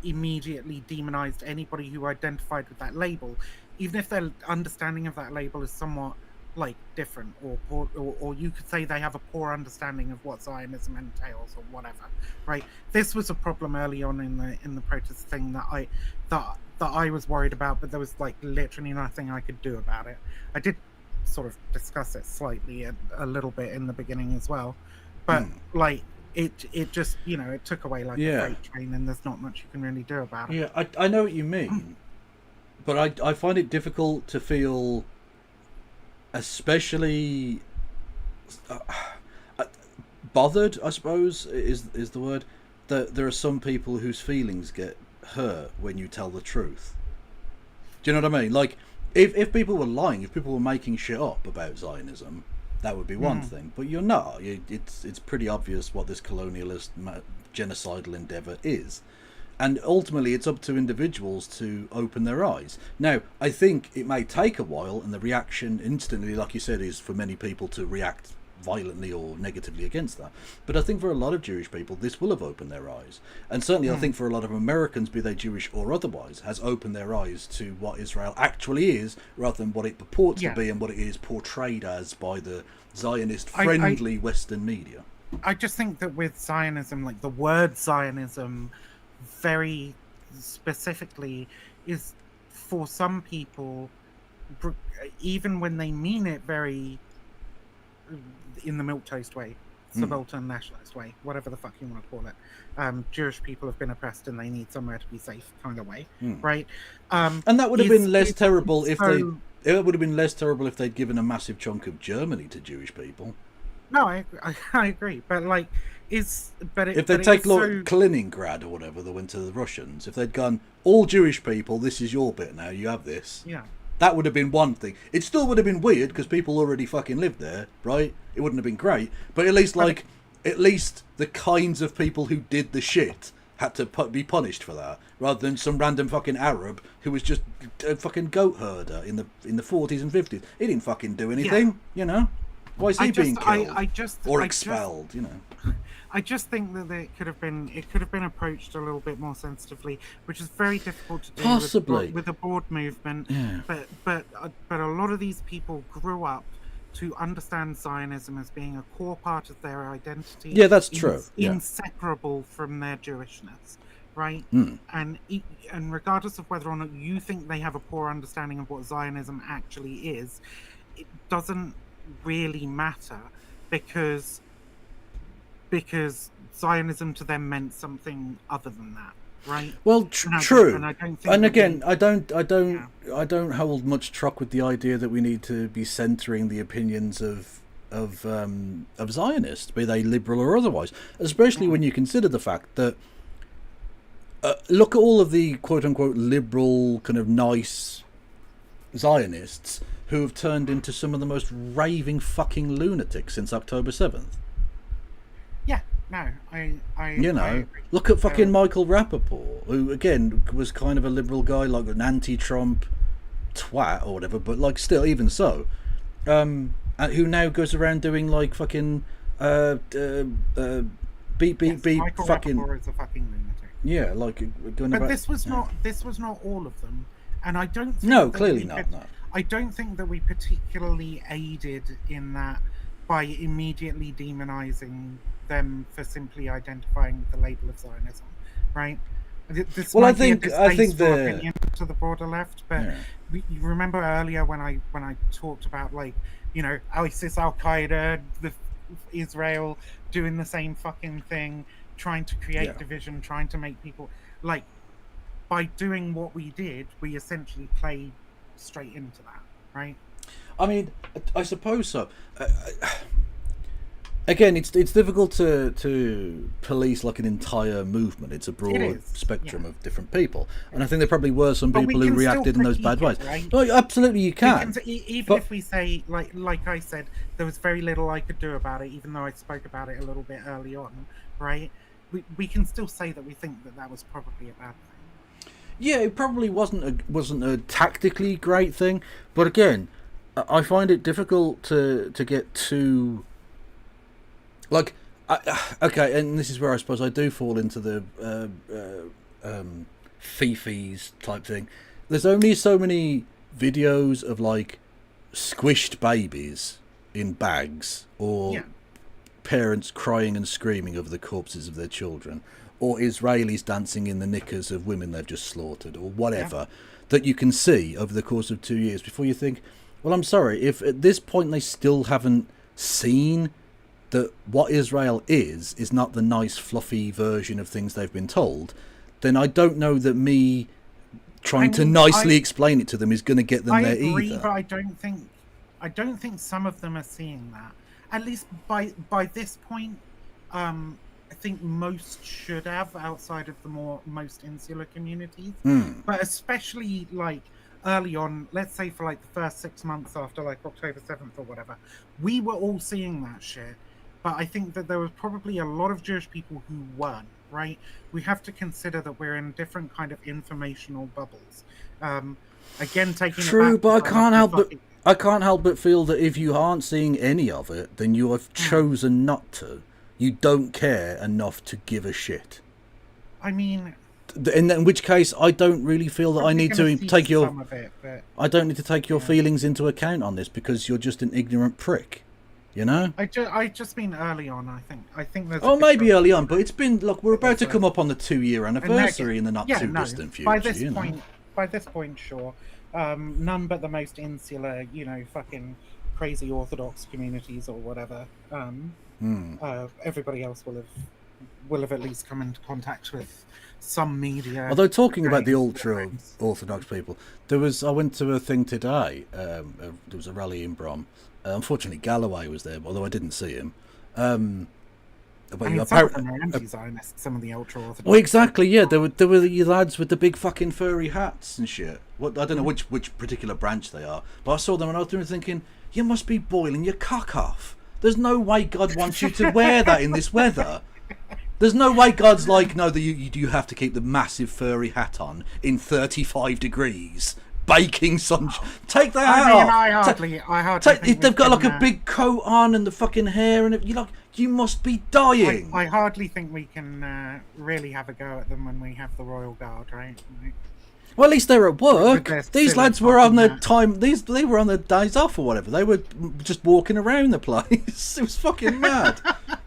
immediately demonized anybody who identified with that label, even if their understanding of that label is somewhat, different, or you could say they have a poor understanding of what Zionism entails or whatever, right? This was a problem early on in the protest thing that I was worried about, but there was literally nothing I could do about it. I did sort of discuss it slightly a little bit in the beginning as well, but it just it took away a freight train, and there's not much you can really do about it. Yeah, I know what you mean, but I find it difficult to feel, especially bothered, I suppose is the word, that there are some people whose feelings get hurt when you tell the truth. Do you know what I mean? If people were lying, if people were making shit up about Zionism, that would be one thing. But you're not. It's pretty obvious what this colonialist genocidal endeavour is. And ultimately, it's up to individuals to open their eyes. Now, I think it may take a while, and the reaction instantly, like you said, is for many people to react violently or negatively against that. But I think for a lot of Jewish people, this will have opened their eyes. And certainly I think for a lot of Americans, be they Jewish or otherwise, has opened their eyes to what Israel actually is, rather than what it purports to be and what it is portrayed as by the Zionist-friendly Western media. I just think that with Zionism, the word Zionism very specifically is, for some people, even when they mean it very in the milquetoast way, subaltern nationalist way, whatever the fuck you want to call it, Jewish people have been oppressed and they need somewhere to be safe kind of way, right? And that would have been less terrible if it would have been less terrible if they'd given a massive chunk of Germany to Jewish people. No, I agree, but if they take Kaliningrad or whatever that went to the Russians, if they'd gone, all Jewish people, this is your bit now, you have this. Yeah. That would have been one thing. It still would have been weird because people already fucking lived there, right? It wouldn't have been great, but at least at least the kinds of people who did the shit had to be punished for that, rather than some random fucking Arab who was just a fucking goat herder in the 40s and 50s. He didn't fucking do anything, Why is he being killed or expelled? I just think that it could have been approached a little bit more sensitively, which is very difficult to do possibly with the board movement. Yeah. But a lot of these people grew up to understand Zionism as being a core part of their identity. Yeah, that's true. Inseparable from their Jewishness, right? And regardless of whether or not you think they have a poor understanding of what Zionism actually is, it doesn't really matter because Zionism to them meant something other than that, right? Well, true. And I don't think. And again, I don't hold much truck with the idea that we need to be centering the opinions of Zionists, be they liberal or otherwise. Especially when you consider the fact that look at all of the quote-unquote liberal, kind of nice Zionists who have turned into some of the most raving fucking lunatics since October 7th. Yeah, no, I agree. Look at fucking Michael Rappaport, who, again, was kind of a liberal guy, like an anti-Trump twat or whatever, but, like, still, even so, who now goes around doing, like, fucking, beep, Michael fucking... Rappaport is a fucking lunatic. Yeah, like, going But about... this was not all of them, and I don't think No, clearly not, no. I don't think that we particularly aided in that by immediately demonizing them for simply identifying the label of Zionism, right? This Well, I might be a think distasteful opinion to the broader left, but you remember earlier when I talked about, like, you know, ISIS, Al Qaeda, Israel doing the same fucking thing, trying to create division, trying to make people, like, by doing what we did, we essentially played straight into that, right? I mean, I suppose so. Again, it's difficult to police like an entire movement. It's a broad spectrum of different people, and I think there probably were some people who reacted in those bad ways. Right? Oh, absolutely, you can. Even if we say, like I said, there was very little I could do about it, even though I spoke about it a little bit early on, right? We can still say that we think that was probably a bad thing. Yeah, it probably wasn't a tactically great thing, but again, I find it difficult to get too, like, okay, and this is where I suppose I do fall into the fifis type thing. There's only so many videos of, like, squished babies in bags, or parents crying and screaming over the corpses of their children, or Israelis dancing in the knickers of women they've just slaughtered, or whatever, that you can see over the course of 2 years before you think, well, I'm sorry, if at this point they still haven't seen that what Israel is not the nice fluffy version of things they've been told, then I don't know that me trying to nicely explain it to them is going to get them there either. I agree, but I don't think some of them are seeing that. At least by this point, I think most should have, outside of the most insular communities. But especially, like, early on, let's say for, like, the first 6 months after, like, October 7th or whatever, we were all seeing that shit. But I think that there was probably a lot of Jewish people who weren't, right? We have to consider that we're in different kind of informational bubbles. Again, taking True, it back, but I can't help but feel that if you aren't seeing any of it, then you have chosen not to. You don't care enough to give a shit. I mean, in which case, I don't really feel that I need to take your. I don't need to take your feelings into account on this, because you're just an ignorant prick. You know. I just mean early on. I think there's. Oh, maybe early on, but it's been. Look, we're about to come up on the 2-year anniversary in the not too distant future. By this point, sure. None but the most insular, fucking crazy Orthodox communities or whatever. Everybody else will have at least come into contact with some media. Although, talking about the ultra Orthodox people, I went to a thing today. There was a rally in Brom. Unfortunately, Galloway was there, although I didn't see him. Some of them are anti-Zionist, some of the ultra Orthodox. Well, exactly, yeah. There were the lads with the big fucking furry hats and shit. I don't know which particular branch they are, but I saw them and I was thinking, you must be boiling your cock off. There's no way God wants you to wear that in this weather. There's no way God's like, no, you have to keep the massive furry hat on in 35 degrees. Baking sunshine. Take that hat off. I hardly they've got like a big coat on and the fucking hair, and you must be dying. I hardly think we can really have a go at them when we have the Royal Guard, right? Well, at least they're at work. These lads were on their time. They were on their days off or whatever. They were just walking around the place. It was fucking mad.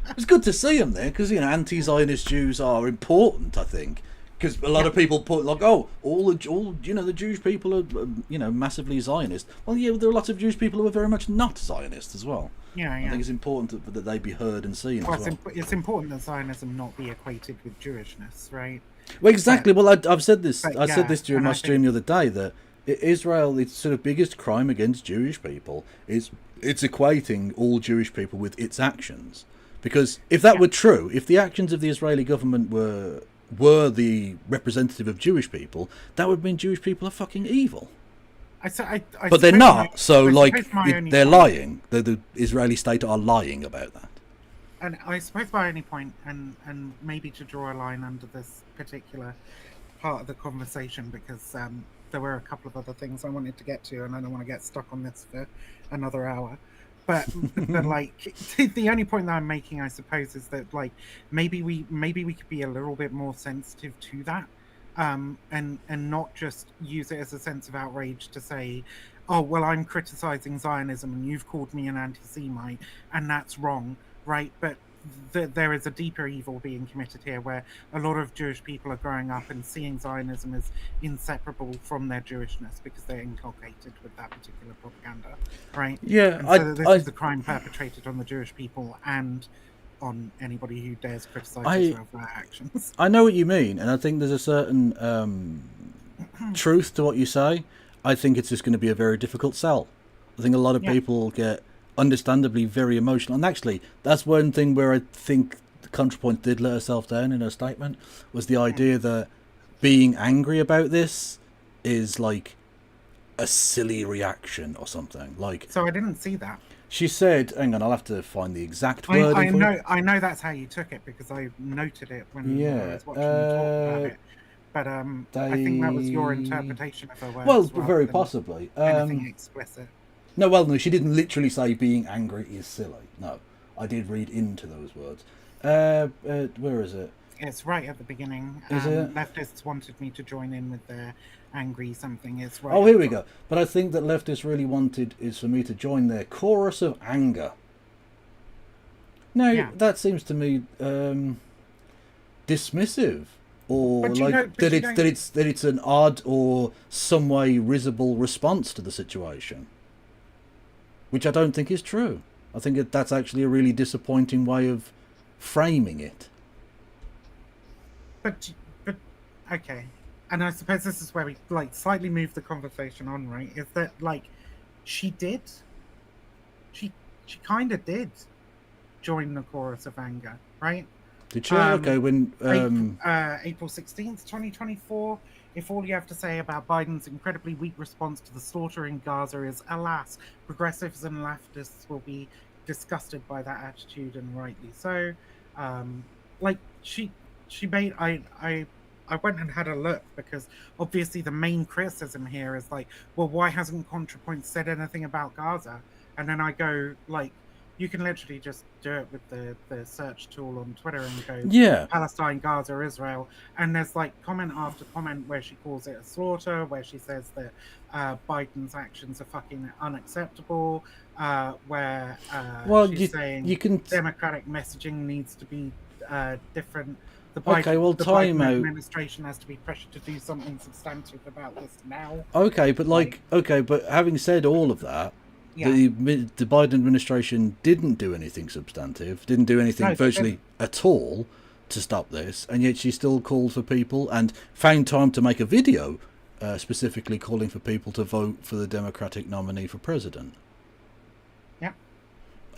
It was good to see them there, because anti-Zionist Jews are important, I think. Because a lot of people put like, all the Jewish people are massively Zionist. Well, yeah, there are lots of Jewish people who are very much not Zionist as well. Yeah. I think it's important that they be heard and seen. Well, as well. It's important that Zionism not be equated with Jewishness, right? Well, exactly. Well, I've said this. I said this during my stream the other day, that Israel, its sort of biggest crime against Jewish people is it's equating all Jewish people with its actions. Because if that were true, if the actions of the Israeli government were were the representative of Jewish people, that would mean Jewish people are fucking evil. But they're not. So, like, they're lying. The Israeli state are lying about that. And I suppose my only point, and maybe to draw a line under this particular part of the conversation, because there were a couple of other things I wanted to get to, and I don't want to get stuck on this for another hour. But like, the only point that I'm making, I suppose, is that like maybe we could be a little bit more sensitive to that, and not just use it as a sense of outrage to say, oh well, I'm criticizing Zionism and you've called me an anti-Semite, and that's wrong, right? But there is a deeper evil being committed here, where a lot of Jewish people are growing up and seeing Zionism as inseparable from their Jewishness because they're inculcated with that particular propaganda, right? Yeah, and so this is a crime perpetrated on the Jewish people and on anybody who dares criticize Israel for their actions. I know what you mean, and I think there's a certain truth to what you say. I think it's just going to be a very difficult sell. I think a lot of people get understandably very emotional, and actually that's one thing where I think the Contrapoints did let herself down in her statement, was the idea that being angry about this is like a silly reaction or something. Like, so I didn't see that. She said, hang on, I'll have to find the exact word. I know that's how you took it because I noted it when I was watching you talk about it. But I think that was your interpretation of her words. Well, very possibly. Anything explicit. No, she didn't literally say being angry is silly. No, I did read into those words. Where is it? It's right at the beginning. Is it? Leftists wanted me to join in with their angry something. It's right. Oh, here we go. But I think that leftists really wanted is for me to join their chorus of anger. No, that seems to me dismissive, or like that it's an odd or some way risible response to the situation. Which I don't think is true. I think that's actually a really disappointing way of framing it. But okay, and I suppose this is where we like slightly move the conversation on, right? Is that like she kind of did join the chorus of anger, right? Did she? Okay, when April 16th, 2024. If all you have to say about Biden's incredibly weak response to the slaughter in Gaza is, alas, progressives and leftists will be disgusted by that attitude, and rightly so. Like she made, I went and had a look because obviously the main criticism here is like, well, why hasn't Contrapoints said anything about Gaza? And then I go like, you can literally just do it with the search tool on Twitter and go Palestine, Gaza, Israel, and there's like comment after comment where she calls it a slaughter, where she says that Biden's actions are fucking unacceptable, where she's saying democratic messaging needs to be different. The Biden administration has to be pressured to do something substantive about this now. But having said all of that, the Biden administration didn't do anything substantive, didn't do anything virtually at all to stop this, and yet she still called for people and found time to make a video specifically calling for people to vote for the Democratic nominee for president. Yeah.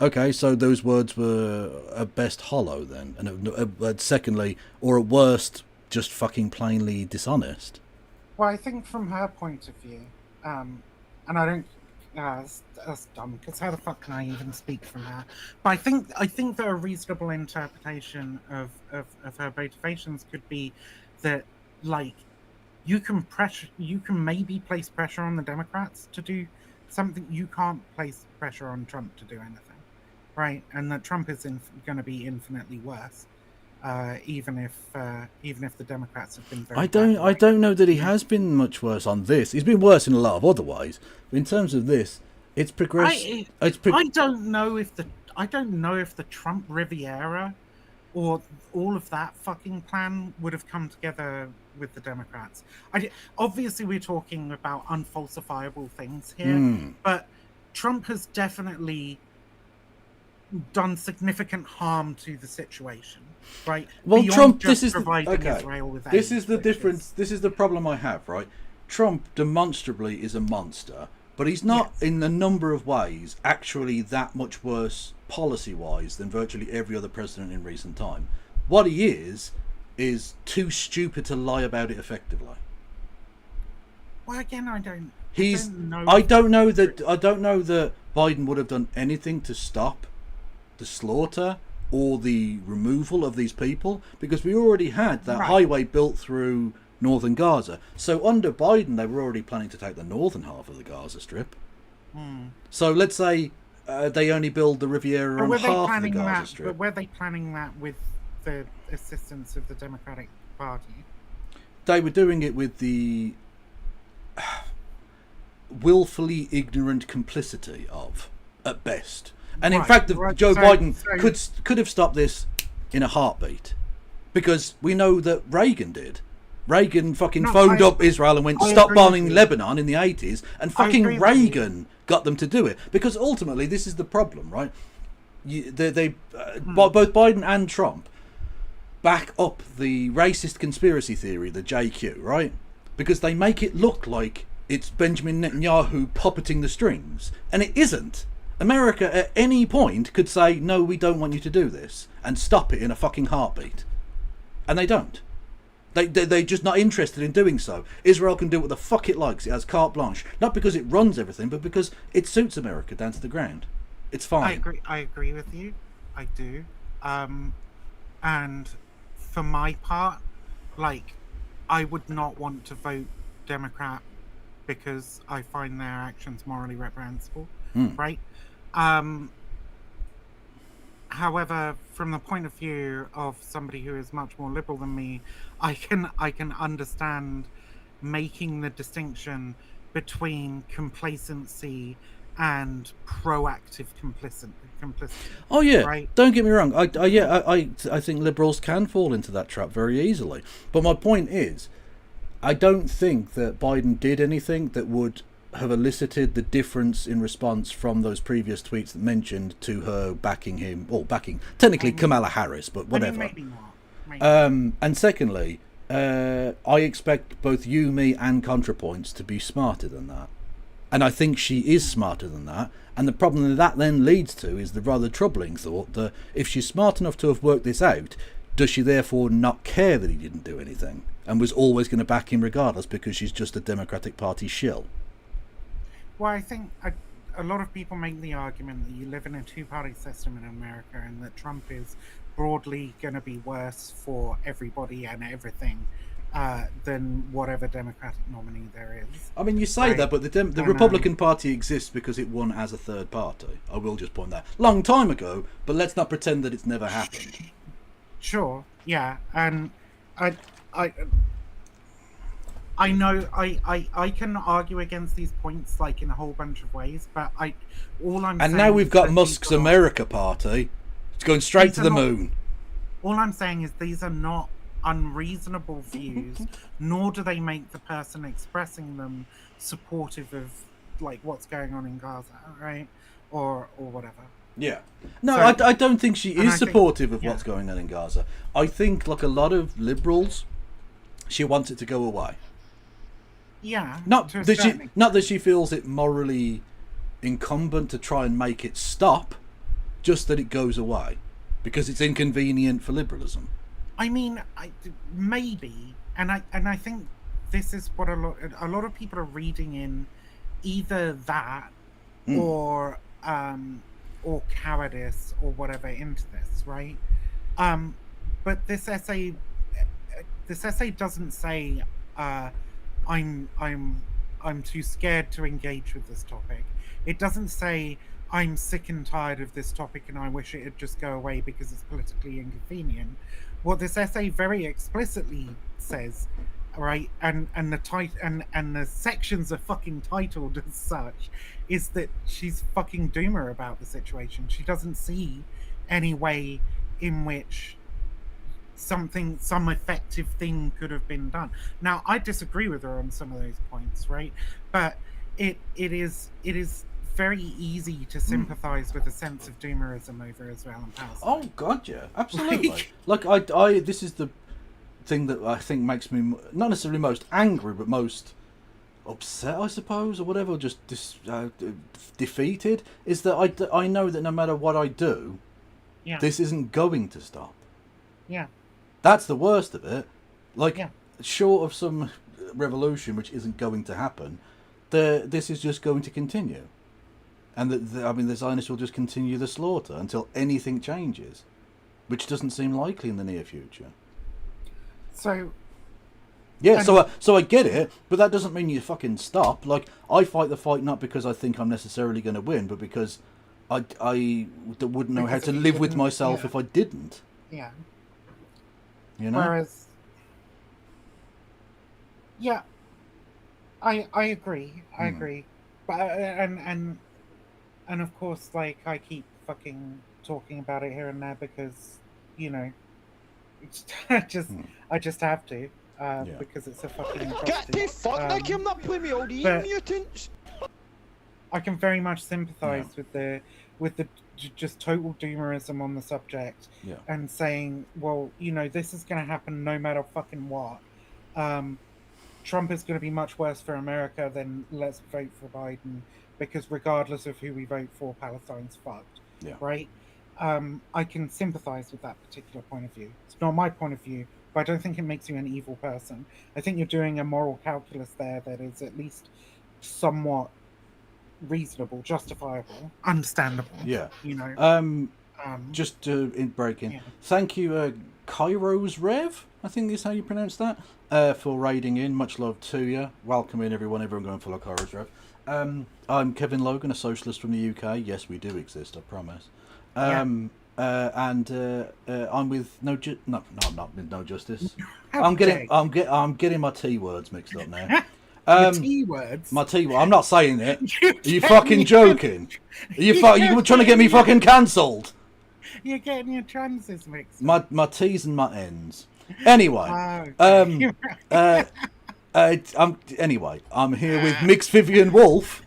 Okay, so those words were at best hollow then, and secondly, or at worst, just fucking plainly dishonest. Well, I think from her point of view, and I don't. That's dumb, because how the fuck can I even speak from her? But I think that a reasonable interpretation of her motivations could be that, like, you can maybe place pressure on the Democrats to do something. You can't place pressure on Trump to do anything, right? And that Trump is going to be infinitely worse. Even if the Democrats have been very I don't know that he has been much worse on this. He's been worse in a lot of other ways. But in terms of this, it's progressed. I don't know if the Trump Riviera or all of that fucking plan would have come together with the Democrats. Obviously, we're talking about unfalsifiable things here, but Trump has definitely done significant harm to the situation, right? Well, beyond Trump, just this is providing Israel with this aid, is the difference. This is the problem I have, right? Trump demonstrably is a monster, but he's not in a number of ways actually that much worse policy-wise than virtually every other president in recent time. What he is is too stupid to lie about it effectively. Well, again, I don't know. I don't know that Biden would have done anything to stop the slaughter or the removal of these people, because we already had that highway built through northern Gaza. So under Biden, they were already planning to take the northern half of the Gaza Strip. So let's say they only build the Riviera on half of the Gaza Strip. But were they planning that with the assistance of the Democratic Party? They were doing it with the willfully ignorant complicity of, at best. And in fact, Joe Biden could have stopped this in a heartbeat, because we know that Reagan did. Reagan fucking phoned up Israel and went, stop bombing Lebanon in the 80s, and fucking Reagan got them to do it. Because ultimately, this is the problem, right? Both Biden and Trump back up the racist conspiracy theory, the JQ, right? Because they make it look like it's Benjamin Netanyahu puppeting the strings, and it isn't. America at any point could say, no, we don't want you to do this, and stop it in a fucking heartbeat. And they don't. They're just not interested in doing so. Israel can do what the fuck it likes. It has carte blanche. Not because it runs everything, but because it suits America down to the ground. It's fine. I agree with you. I do. And for my part, like, I would not want to vote Democrat because I find their actions morally reprehensible, right? However, from the point of view of somebody who is much more liberal than me, I can understand making the distinction between complacency and proactive complicity. Oh yeah, right? Don't get me wrong. I think liberals can fall into that trap very easily. But my point is, I don't think that Biden did anything that would have elicited the difference in response from those previous tweets that mentioned to her backing him, or backing technically Kamala Harris, but whatever. Maybe not. Maybe. And secondly, I expect both you, me, and Contrapoints to be smarter than that. And I think she is smarter than that. And the problem that then leads to is the rather troubling thought that if she's smart enough to have worked this out, does she therefore not care that he didn't do anything and was always going to back him regardless because she's just a Democratic Party shill? Well, I think a lot of people make the argument that you live in a two-party system in America and that Trump is broadly going to be worse for everybody and everything than whatever Democratic nominee there is. I mean, you say that, but the Republican Party exists because it won as a third party. I will just point that. Long time ago, but let's not pretend that it's never happened. Sure, yeah, and I know I can argue against these points like in a whole bunch of ways, but all I'm saying. And now we've got Musk's America Party. It's going straight to the moon. All I'm saying is these are not unreasonable views, nor do they make the person expressing them supportive of like what's going on in Gaza, right? Or whatever. Yeah. No, so, I don't think she is supportive of what's going on in Gaza. I think, like a lot of liberals, she wants it to go away. Yeah. Not that she feels it morally incumbent to try and make it stop, just that it goes away because it's inconvenient for liberalism. I mean, maybe, and I think this is what a lot of people are reading in, either that or cowardice or whatever into this, right? But this essay doesn't say I'm too scared to engage with this topic. It doesn't say I'm sick and tired of this topic and I wish it would just go away because it's politically inconvenient. What this essay very explicitly says, right, and the sections are fucking titled as such, is that she's fucking doomer about the situation. She doesn't see any way in which some effective thing could have been done. Now, I disagree with her on some of those points, right? But it is very easy to sympathize with a sense of doomerism over Israel and Palestine. Oh god, yeah, absolutely. Like I this is the thing that I think makes me not necessarily most angry, but most upset, I suppose, or whatever, just defeated, is that I know that no matter what I do, this isn't going to stop. Yeah. That's the worst of it. Like, Yeah. short of some revolution, which isn't going to happen, this is just going to continue. And the Zionists will just continue the slaughter until anything changes, which doesn't seem likely in the near future. So yeah, so I get it, but that doesn't mean you fucking stop. Like, I fight the fight not because I think I'm necessarily going to win, but because I wouldn't know how to live with myself if I didn't. Yeah. You know. Whereas, yeah, I agree. I agree, but and of course, like, I keep fucking talking about it here and there because, you know, it's, I just have to, because it's a fucking atrocity. I'm not playing me all the mutants. I can very much sympathise with the just total doomerism on the subject, and saying, well, you know, this is going to happen no matter fucking what. Trump is going to be much worse for America than let's vote for Biden, because regardless of who we vote for, Palestine's fucked. Yeah. Right? I can sympathise with that particular point of view. It's not my point of view, but I don't think it makes you an evil person. I think you're doing a moral calculus there that is at least somewhat reasonable, justifiable, understandable. Yeah. You know. Just to break in. Thank you, Kairos Rev, I think is how you pronounce that, for raiding in. Much love to you. Welcome in, everyone. Everyone going follow Kairos Rev. I'm Kevin Logan, a socialist from the UK. Yes, we do exist, I promise. And I'm with I'm not with No Justice. I'm getting my T words mixed up now. T words. My T. I'm not saying it. Are you fucking joking? Are you trying to get me fucking cancelled? You're getting your trances mixed up. My T's and my N's. Anyway, I'm here with MxVivianWulf.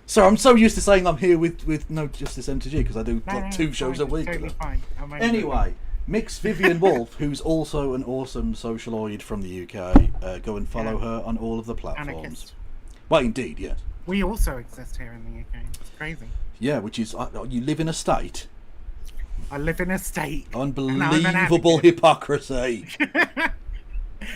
So I'm so used to saying I'm here with No Justice MTG because I do two shows a week. Totally fine. Anyway, MxVivianWulf, who's also an awesome socialoid from the UK. Go and follow her on all of the platforms. Anarchist. Well, indeed, yes. We also exist here in the UK. It's crazy. Yeah, which is you live in a state. I live in a state. Unbelievable hypocrisy.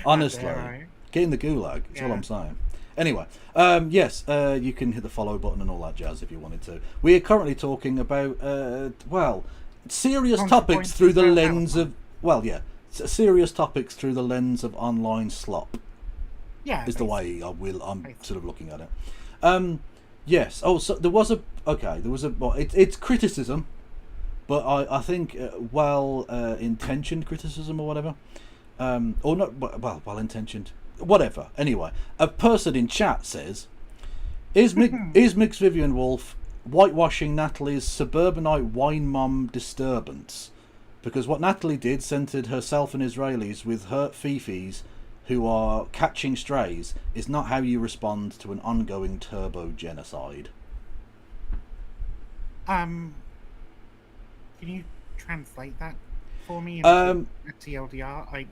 Honestly, right. get in the gulag. That's all I'm saying. Anyway, yes, you can hit the follow button and all that jazz if you wanted to. We are currently talking about, serious topics through the lens of, serious topics through the lens of online slop. Yeah, is the way I'm sort of looking at it. Yes. Oh, so there was a it's criticism, but I think intentioned criticism or whatever, or not well intentioned. Whatever. Anyway, a person in chat says, "Is MxVivianWulf whitewashing Natalie's suburbanite wine mom disturbance? Because what Natalie did centered herself and Israelis with hurt fifis who are catching strays is not how you respond to an ongoing turbo genocide." Can you translate that for me into TLDR? I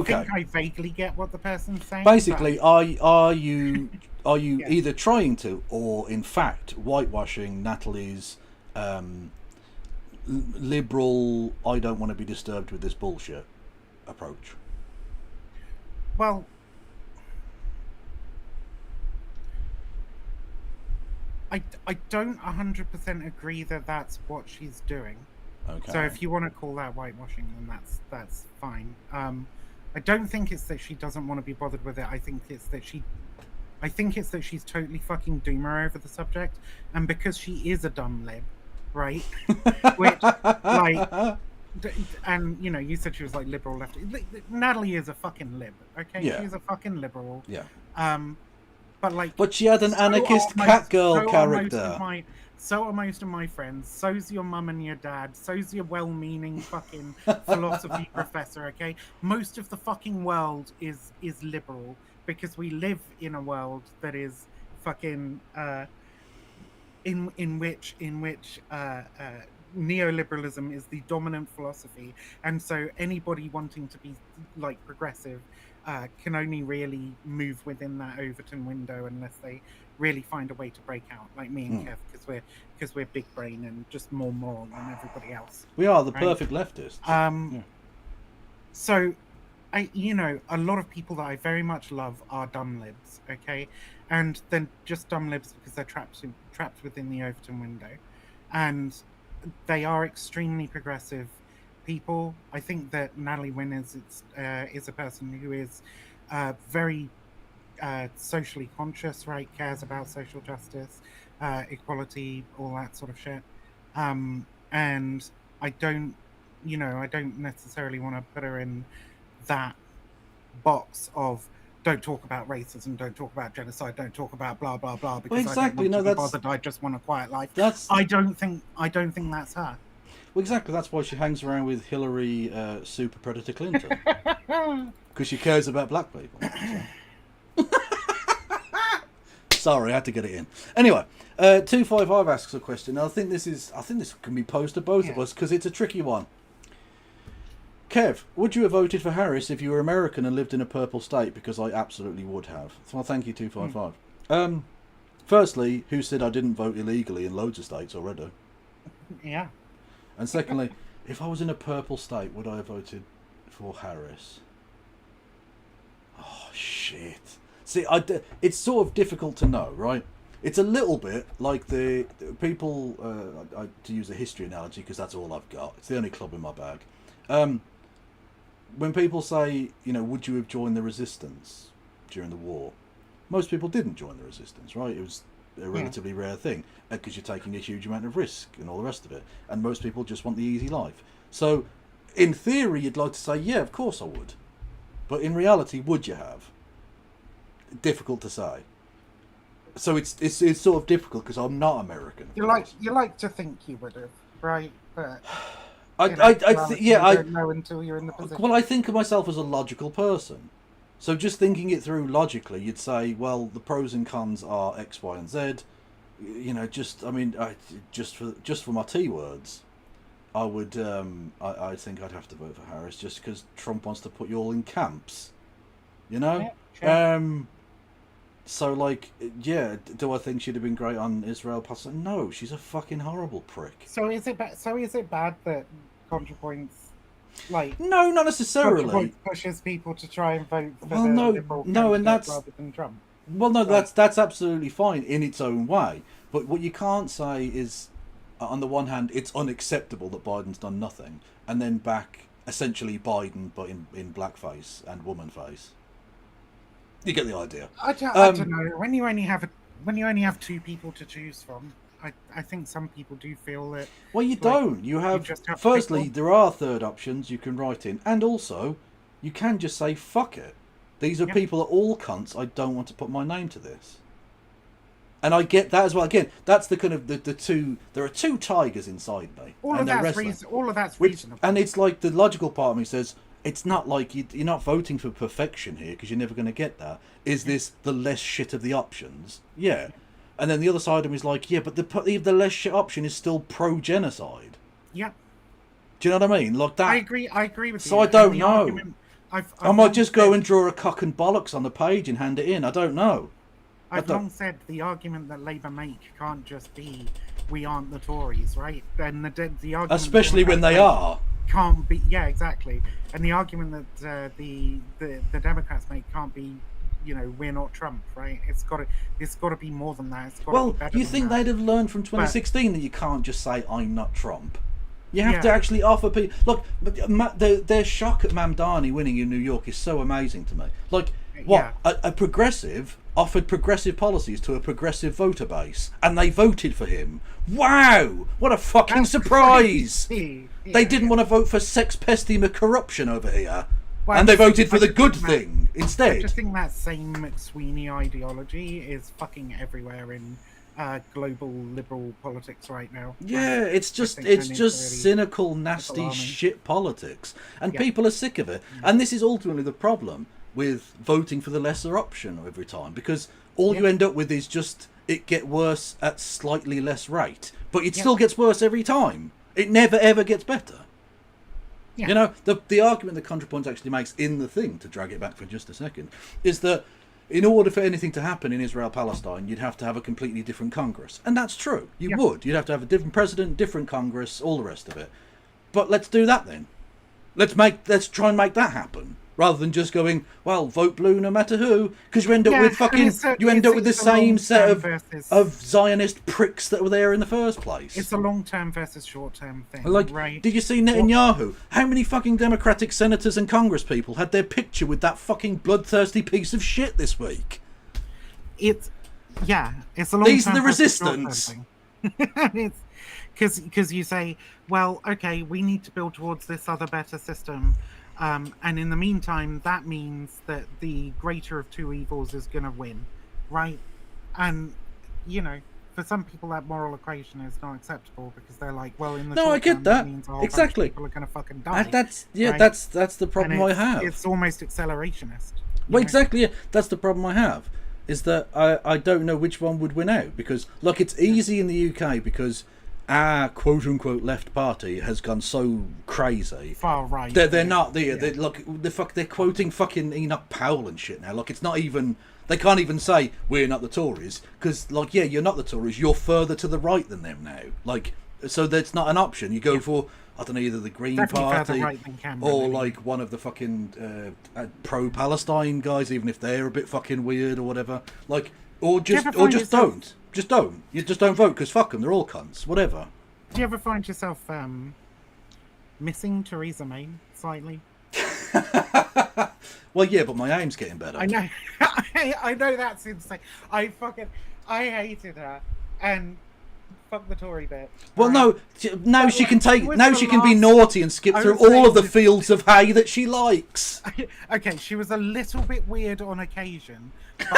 think I vaguely get what the person's saying. Basically, are you either trying to or in fact whitewashing Natalie's liberal I don't want to be disturbed with this bullshit approach? Well, I don't 100% agree that that's what she's doing. Okay. So if you want to call that whitewashing, then that's fine. I don't think it's that she doesn't want to be bothered with it. I think it's that she's totally fucking doomer over the subject, and because she is a dumb lib, right? Which, like, and you know, you said she was like liberal left. Natalie is a fucking lib, okay? Yeah. She's a fucking liberal. Yeah. But she had an anarchist catgirl character. So are most of my friends. So's your mum and your dad. So's your well-meaning fucking philosophy professor, okay? Most of the fucking world is liberal because we live in a world that is fucking in which neoliberalism is the dominant philosophy, and so anybody wanting to be like progressive can only really move within that Overton window unless they really find a way to break out, like me and Kev, because we're big brain and just more moral than everybody else. We are the perfect leftists. So a lot of people that I very much love are dumb libs, okay, and then just dumb libs because they're trapped within the Overton window, and they are extremely progressive people. I think that Natalie Wynn is a person who is very socially conscious, right? Cares about social justice, equality, all that sort of shit. And I don't, I don't necessarily want to put her in that box of don't talk about racism, don't talk about genocide, don't talk about blah blah blah because exactly. I don't want No, to be bothered. I just want a quiet life. That's I don't think that's her. well, exactly. That's why she hangs around with Hillary, super predator Clinton, because she cares about black people. So. Sorry, I had to get it in. Anyway, 255 asks a question. Now, I think this can be posed to both of us because it's a tricky one. Kev, would you have voted for Harris if you were American and lived in a purple state? Because I absolutely would have. Well, thank you, 255. Firstly, who said I didn't vote illegally in loads of states already? Yeah. And secondly, if I was in a purple state, would I have voted for Harris? Oh, shit. See, it's sort of difficult to know, right? It's a little bit like the people, to use a history analogy, because that's all I've got. It's the only club in my bag. When people say, would you have joined the resistance during the war? Most people didn't join the resistance, right? It was a relatively rare thing because you're taking a huge amount of risk and all the rest of it. And most people just want the easy life. So, in theory, you'd like to say, yeah, of course I would. But in reality, would you have? Difficult to say. So it's sort of difficult because I'm not American. You like to think you would have, right? But I don't know until you're in the position. Well, I think of myself as a logical person. So just thinking it through logically, you'd say, well, the pros and cons are X, Y, and Z. Just for my T words, I would. I think I'd have to vote for Harris just because Trump wants to put you all in camps. Yeah, sure. So do I think she'd have been great on Israel Palestine? No, she's a fucking horrible prick. So is it bad that Contrapoints, no, not necessarily. Contrapoints pushes people to try and vote for liberal and that's rather than Trump? Well, no, that's absolutely fine in its own way. But what you can't say is, on the one hand, it's unacceptable that Biden's done nothing, and then back essentially Biden, but in blackface and woman face. You get the idea. I don't know. When you only have two people to choose from, I think some people do feel that. Well, you don't. You have firstly, there are third options you can write in, and also, you can just say fuck it. These are people are all cunts. I don't want to put my name to this. And I get that as well. Again, that's the kind of the two. There are two tigers inside me. All of that's reasonable. And it's like the logical part of me says, it's not like you're not voting for perfection here because you're never going to get that. Is this the less shit of the options? Yeah. And then the other side of me is like, yeah, but the less shit option is still pro-genocide. Yeah. Do you know what I mean? Like that. I agree with you. So I don't know. I might just go and draw a cock and bollocks on the page and hand it in. I don't know. I've long said the argument that Labour make can't just be we aren't the Tories, right? And the argument, especially when they are, can't be. Yeah, exactly. And the argument that the Democrats make can't be, we're not Trump, right? It's got to be more than that. It's got to be better you think that. They'd have learned from 2016 that you can't just say I'm not Trump. You have to actually offer people. Look, their shock at Mamdani winning in New York is so amazing to me. Like, what a progressive offered progressive policies to a progressive voter base, and they voted for him. Wow, what a fucking surprise! They didn't want to vote for sex pesty corruption over here, and they voted for the good thing instead. I just think that same McSweeney ideology is fucking everywhere in global liberal politics right now. Yeah, it's just cynical, nasty shit politics, and people are sick of it. And this is ultimately the problem with voting for the lesser option every time, because all you end up with is just it get worse at slightly less rate, but it still gets worse every time. It never ever gets better. The argument that Contrapoints actually makes in the thing, to drag it back for just a second, is that in order for anything to happen in Israel-Palestine, you'd have to have a completely different Congress. And that's true. You would. You'd have to have a different president, different Congress, all the rest of it. But let's do that then. Let's try and make that happen. rather than just going, well, vote blue no matter who, because you end up Yeah, with fucking, and you end up with the it's a same set long-term versus- of Zionist pricks that were there in the first place. It's a long-term versus short-term thing, Like, right? did you see Netanyahu? How many fucking Democratic senators and Congress people had their picture with that fucking bloodthirsty piece of shit this week? It's a long. These are the resistance. Because you say, well, okay, we need to build towards this other better system, and in the meantime, that means that the greater of two evils is going to win, right? And you know, for some people, that moral equation is not acceptable because they're like, well, in the No, short I get term, that. means a whole bunch of Exactly. people are going to fucking die. That's right? that's the problem And I have. It's almost accelerationist. Well, know? exactly. Yeah, that's the problem I have. Is that I don't know which one would win out, because look, it's easy in the UK because our quote unquote left party has gone so crazy. Far right. They're not there. They're quoting fucking Enoch Powell and shit now. Like, it's not even. They can't even say we're not the Tories, because like, yeah, you're not the Tories. You're further to the right than them now. Like, so that's not an option. You go for, I don't know, either the Green Definitely further Party right than Cameron, or anyway. like one of the fucking pro-Palestine guys, even if they're a bit fucking weird or whatever. Like, or just ever find yourself- don't. Just don't. You just don't vote, because fuck them. They're all cunts. Whatever. Do you ever find yourself missing Theresa May slightly? Well, yeah, but my aim's getting better. I know, I know that's insane. I hated her, and fuck the Tory bit. Well, no. Now But, she can like, take. with Now the she can be last- naughty and skip I through would say all of the this- fields of hay that she likes. Okay, she was a little bit weird on occasion, but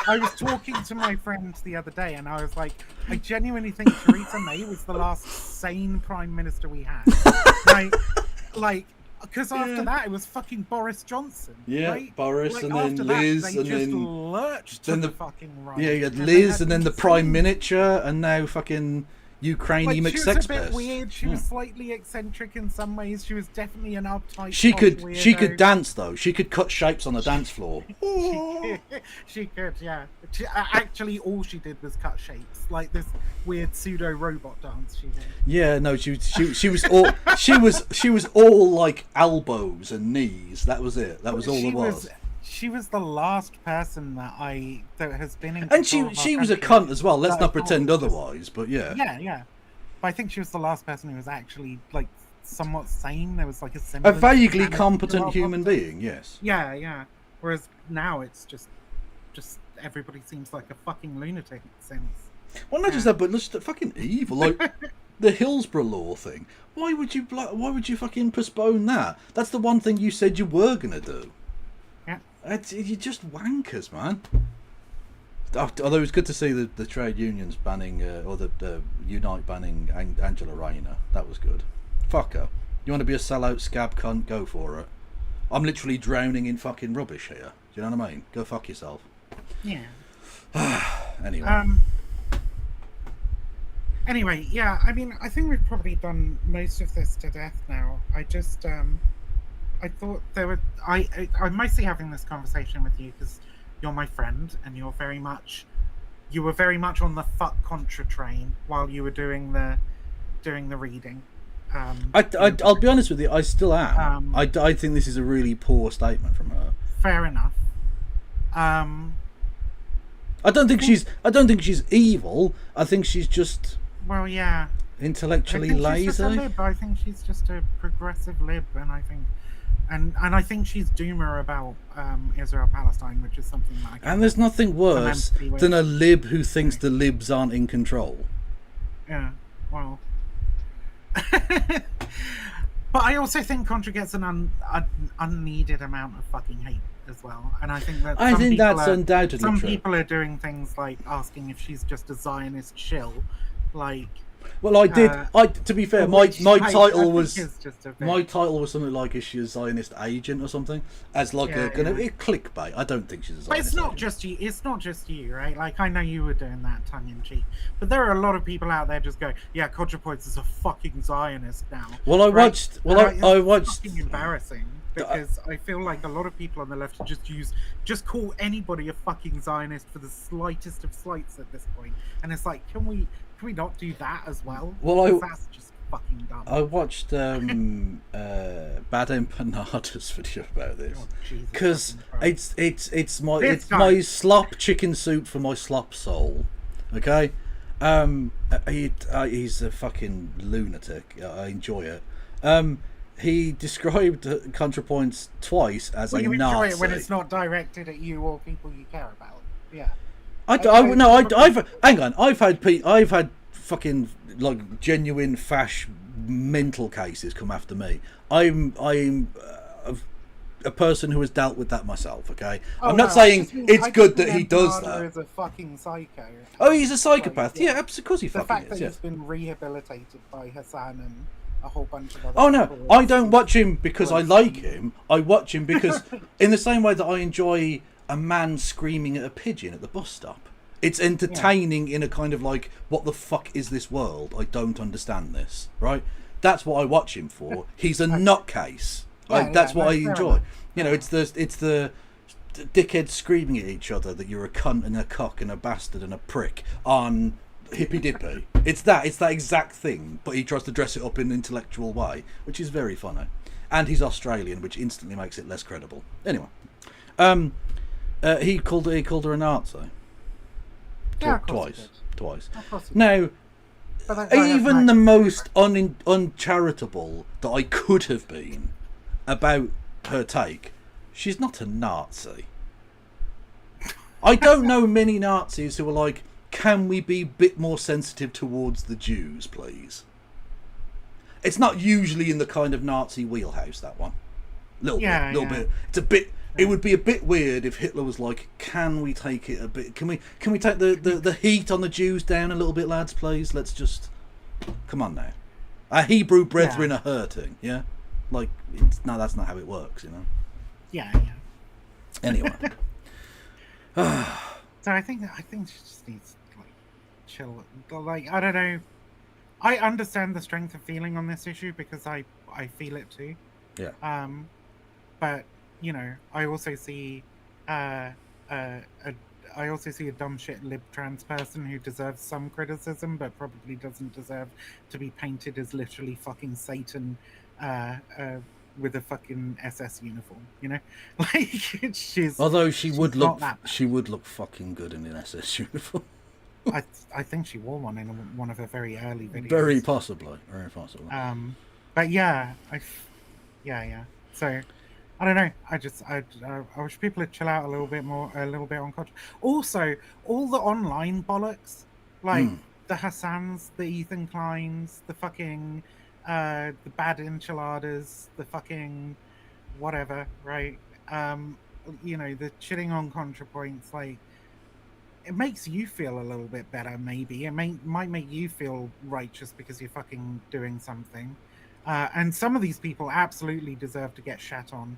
I was talking to my friend the other day, and I was like, I genuinely think Theresa May was the last sane prime minister we had. like, because after that it was fucking Boris Johnson. Yeah, right? Boris, Like, and then after that, Liz, they and just then lurched then to the- the fucking right. yeah, you had And Liz, they and then the had Prime insane- Miniature, and now fucking Ukraine Like, she was a McSex bit Pest. weird. She was slightly eccentric in some ways. She was definitely an uptight. She posh could weirdo. dance though. She could cut shapes on the dance floor. She could, yeah. Actually, all she did was cut shapes, like this weird pseudo robot dance she did. Yeah, no, she was all she was all like elbows and knees. That was it. That was all it was. She was the last person that has been in. And control of our she was a country cunt as well. Let's that I not thought pretend was just- otherwise. But yeah. Yeah. But I think she was the last person who was actually like somewhat sane. There was like a A semblance of vaguely sanity to competent our human politics. being. Yes. Yeah. Whereas now it's just everybody seems like a fucking lunatic since. Well, not just that, but just fucking evil. Like the Hillsborough law thing. Why would you fucking postpone that? That's the one thing you said you were gonna do. Yeah. You're just wankers, man. Although it was good to see the trade unions banning, or the Unite banning Angela Rayner. That was good. Fuck her. You want to be a sellout scab cunt? Go for it. I'm literally drowning in fucking rubbish here. Do you know what I mean? Go fuck yourself. Yeah. Anyway. Anyway, yeah, I mean, I think we've probably done most of this to death now. I just, I thought there were, I'm mostly having this conversation with you because you're my friend and you were very much on the fuck Contra train while you were doing the reading. I'll be honest with you. I still am. I think this is a really poor statement from her. Fair enough. I don't think she's evil. I think she's just Well, yeah. intellectually I think she's just a lazy. lib. I think she's just a progressive lib, and I think, and I think she's doomer about Israel Palestine, which is something that I can. And there's nothing worse empathy with. than a lib who thinks the libs aren't in control. Yeah. Well. But I also think Contra gets an unneeded amount of fucking hate as well, and I think that I think that's undoubtedly some true. people are doing things like asking if she's just a Zionist shill, like. Well, I did. To be fair, my which I title think was is just a bit- my title was something like, "Is she a Zionist agent or something?" As like Yeah, a kind of yeah. clickbait. I don't think she's a Zionist. But it's not agent. just you. It's not just you, right? Like, I know you were doing that tongue in cheek, but there are a lot of people out there just go, "Yeah, Contrapoints is a fucking Zionist now." Well, I right? watched. Well, I It's watched. fucking embarrassing because I feel like a lot of people on the left just call anybody a fucking Zionist for the slightest of slights at this point, and it's like, can we not do that as well? Well, Because that's just fucking dumb. I watched Bad Empanada's video about this Oh, Jesus because fucking Christ. it's my This it's guy. my slop chicken soup for my slop soul. Okay, he's a fucking lunatic. I enjoy it. He described Contrapoints twice as Well, a you enjoy Nazi. it when it's not directed at you or people you care about. Yeah. I've hang on. I've had fucking like genuine fash mental cases come after me. I'm a person who has dealt with that myself. Okay, I'm not saying it's good that he does that. Is a fucking psycho. Oh, he's a psychopath. Like, Yeah, of course he The fucking fact is. that Yeah. he's been rehabilitated by Hassan and a whole bunch of other Oh no, people I is- don't watch him because I like him. I watch him because, in the same way that I enjoy a man screaming at a pigeon at the bus stop. It's entertaining in a kind of like, what the fuck is this world? I don't understand this, right? That's what I watch him for. He's a nutcase. That's what I enjoy. enough. You know, it's the dickheads screaming at each other that you're a cunt and a cock and a bastard and a prick on Hippy Dippy. It's that exact thing, but he tries to dress it up in an intellectual way, which is very funny. And he's Australian, which instantly makes it less credible. Anyway, he called her a Nazi. Yeah, of course he Twice. did. Of course he did. Now, But that guy has even an the accent. most uncharitable that I could have been about her take, she's not a Nazi. I don't know many Nazis who are like, can we be a bit more sensitive towards the Jews, please? It's not usually in the kind of Nazi wheelhouse, that one. Little bit. It's a bit. It would be a bit weird if Hitler was like, can we take it a bit? Can we take the heat on the Jews down a little bit, lads, please? Let's just come on now. Our Hebrew brethren are hurting, yeah. Like, no, that's not how it works, you know. Yeah. Anyway, So I think she just needs to, like, chill. Like, I don't know. I understand the strength of feeling on this issue because I feel it too. yeah. But you know, I also see a dumb shit lib trans person who deserves some criticism, but probably doesn't deserve to be painted as literally fucking Satan with a fucking SS uniform. You know, like she's. Although she would not that bad. look fucking good in an SS uniform. I think she wore one in one of her very early videos. Very possibly. But yeah, yeah. So, I don't know. I wish people would chill out a little bit on culture. Also, all the online bollocks, like the Hassans, the Ethan Kleins, the fucking, the bad enchiladas, the fucking whatever, right? You know, the shitting on Contrapoints, like, it makes you feel a little bit better, maybe. It might make you feel righteous because you're fucking doing something. And some of these people absolutely deserve to get shat on.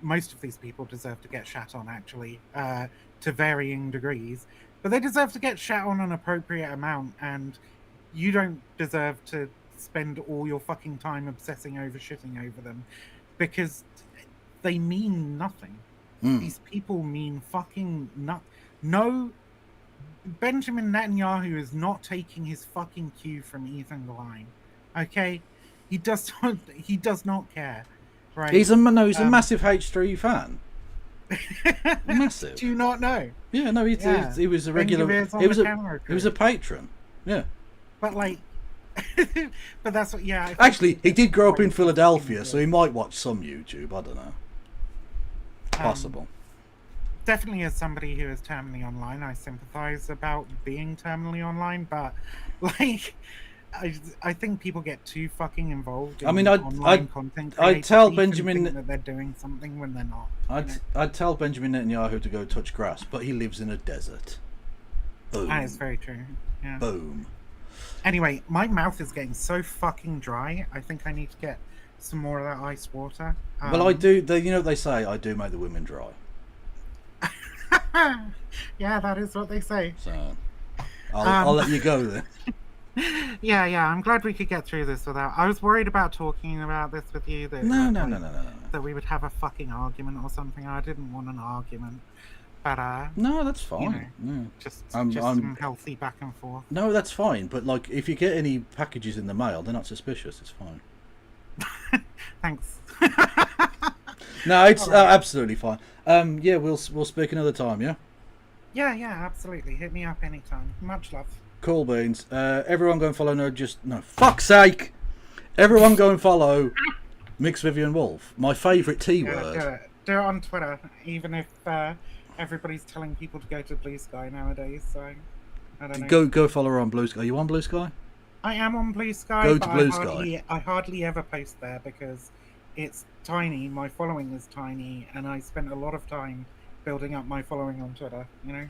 Most of these people deserve to get shat on, actually, to varying degrees. But they deserve to get shat on an appropriate amount, and you don't deserve to spend all your fucking time obsessing over shitting over them, because they mean nothing. These people mean fucking nothing. No, Benjamin Netanyahu is not taking his fucking cue from Ethan Klein. Okay, he does not care. Right? He's a massive H3 fan. Massive. Do you not know? Yeah, no, he was a regular. He was a patron. Yeah. But like, but that's what. Yeah. Actually, he did grow up in Philadelphia, so he might watch some YouTube. I don't know. Possible. Definitely, as somebody who is terminally online, I sympathise about being terminally online, but like, I think people get too fucking involved in online content. I'd tell creativity Benjamin and think that they're doing something when they're not. I'd tell Benjamin Netanyahu to go touch grass, but he lives in a desert. Boom. That is very true. Yeah. Boom. Anyway, my mouth is getting so fucking dry. I think I need to get some more of that ice water. Well, I do. You know what they say? I do make the women dry. Yeah, that is what they say. So I'll let you go then. Yeah. I'm glad we could get through this without. I was worried about talking about this with you. No. That we would have a fucking argument or something. I didn't want an argument, But No, that's fine. just I'm- some healthy back and forth. No, that's fine. But like, if you get any packages in the mail, they're not suspicious. It's fine. Thanks. No, it's Alright. absolutely fine. Yeah, we'll speak another time. Yeah. Yeah, absolutely. Hit me up anytime. Much love. Cool beans. Everyone go and follow. No, fuck's sake. Everyone go and follow MxVivianWulf, my favourite T word. Do it on Twitter, even if everybody's telling people to go to Blue Sky nowadays. So I don't know. Go follow her on Blue Sky. Are you on Blue Sky? I am on Blue Sky. Go to but Blue Sky. I hardly ever post there because it's tiny. My following is tiny, and I spent a lot of time building up my following on Twitter. You know.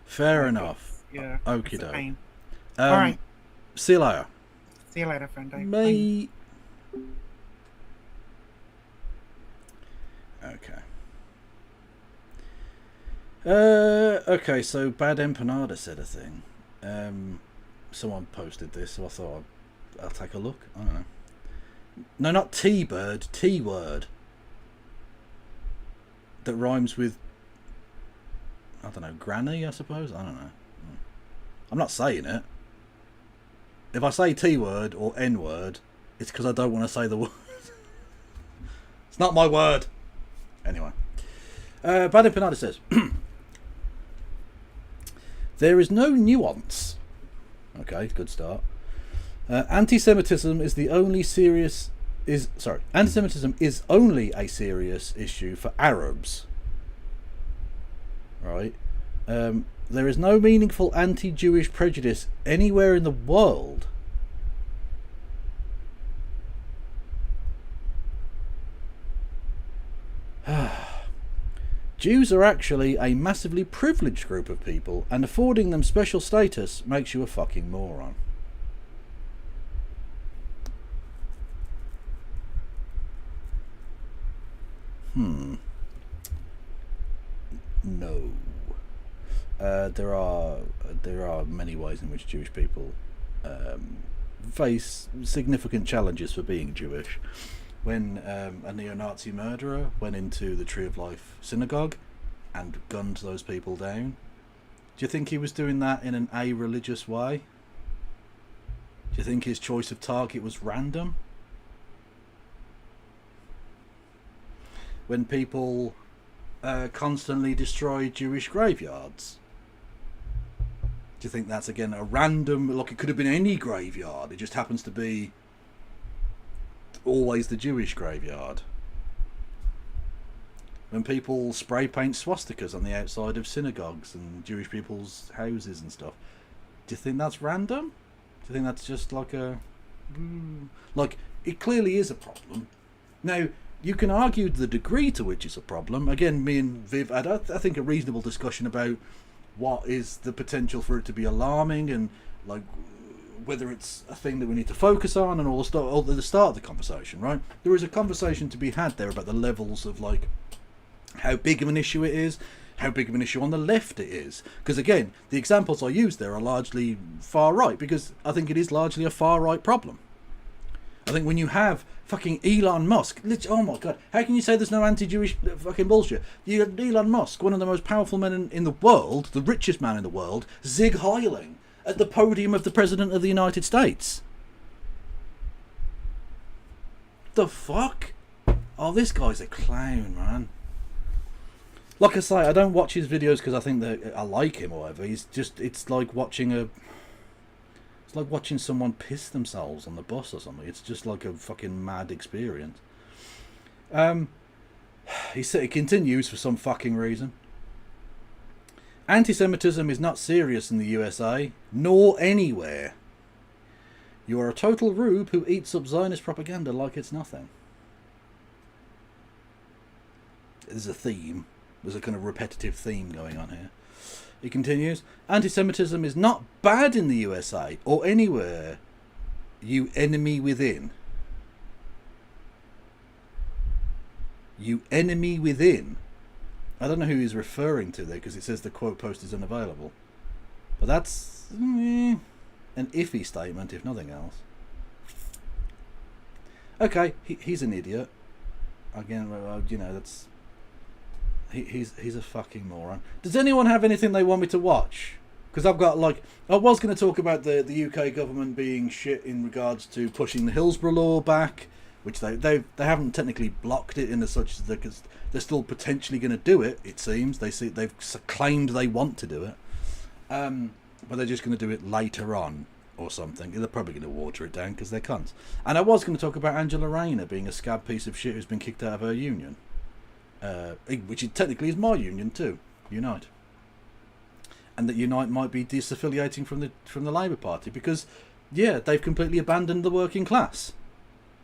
Fair Like, enough. Yeah. Okie It's a doke. pain. All Alright. See you later. See you later, friend. Bye. Okay. Okay, so Bad Empanada said a thing. Someone posted this, so I thought I'll take a look. I don't know. No, not T-bird, T-word. That rhymes with, I don't know, granny, I suppose? I don't know. I'm not saying it. If I say T-word or N-word, it's because I don't want to say the word. It's not my word. Anyway. Bad Empanada says, there is no nuance. Okay, good start. Anti-Semitism is the only serious... Anti-Semitism is only a serious issue for Arabs. Right? There is no meaningful anti-Jewish prejudice anywhere in the world. Jews are actually a massively privileged group of people, and affording them special status makes you a fucking moron. No. There are many ways in which Jewish people face significant challenges for being Jewish. When a neo-Nazi murderer went into the Tree of Life synagogue and gunned those people down, do you think he was doing that in an a-religious way? Do you think his choice of target was random? When people constantly destroy Jewish graveyards, do you think that's again a random, like it could have been any graveyard, it just happens to be always the Jewish graveyard? When people spray paint swastikas on the outside of synagogues and Jewish people's houses and stuff, do you think that's random? Do you think that's just like a... Like, it clearly is a problem. Now, you can argue the degree to which it's a problem. Again, me and Viv had, I think, a reasonable discussion about what is the potential for it to be alarming and, like, whether it's a thing that we need to focus on and all the start of the conversation, right? There is a conversation to be had there about the levels of, like, how big of an issue it is, how big of an issue on the left it is. Because, again, the examples I use there are largely far right, because I think it is largely a far right problem. I think when you have fucking Elon Musk, oh my god, how can you say there's no anti-Jewish fucking bullshit? You have Elon Musk, one of the most powerful men in the world, the richest man in the world, zig-heiling at the podium of the President of the United States. The fuck? Oh, this guy's a clown, man. Like I say, I don't watch his videos because I think that I like him or whatever. It's like watching someone piss themselves on the bus or something. It's just like a fucking mad experience. He continues for some fucking reason. Anti-Semitism is not serious in the USA, nor anywhere. You are a total rube who eats up Zionist propaganda like it's nothing. There's a theme. There's a kind of repetitive theme going on here. He continues, anti-Semitism is not bad in the USA or anywhere, you enemy within. You enemy within. I don't know who he's referring to there because it says the quote post is unavailable. But that's an iffy statement, if nothing else. Okay, he's an idiot. Again, you know, He's a fucking moron. Does anyone have anything they want me to watch? Because I've got, like, I was going to talk about the UK government being shit in regards to pushing the Hillsborough Law back, which they haven't technically blocked it in as such as because they're still potentially going to do it. It seems they've claimed they want to do it, but they're just going to do it later on or something. They're probably going to water it down because they're cunts. And I was going to talk about Angela Rayner being a scab piece of shit who's been kicked out of her union, which technically is my union too, Unite. And that Unite might be disaffiliating from the Labour Party because, yeah, they've completely abandoned the working class.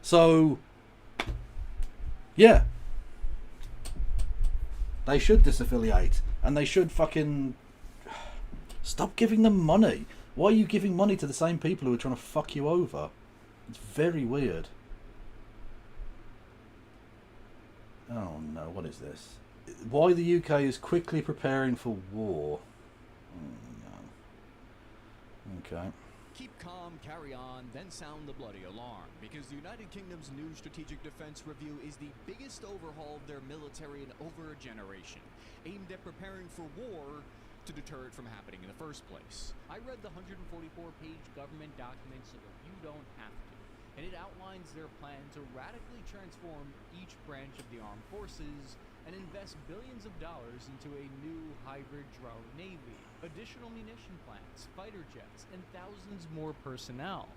So, yeah, they should disaffiliate, and they should fucking stop giving them money. Why are you giving money to the same people who are trying to fuck you over? It's very weird. Oh no, what is this? Why the UK is quickly preparing for war. Okay. Keep calm, carry on, then sound the bloody alarm, because the United Kingdom's new Strategic Defence Review is the biggest overhaul of their military in over a generation, aimed at preparing for war to deter it from happening in the first place. I read the 144-page government document so that you don't have to, and it outlines their plan to radically transform each branch of the armed forces and invest billions of dollars into a new hybrid drone navy, additional munition plants, fighter jets, and thousands more personnel.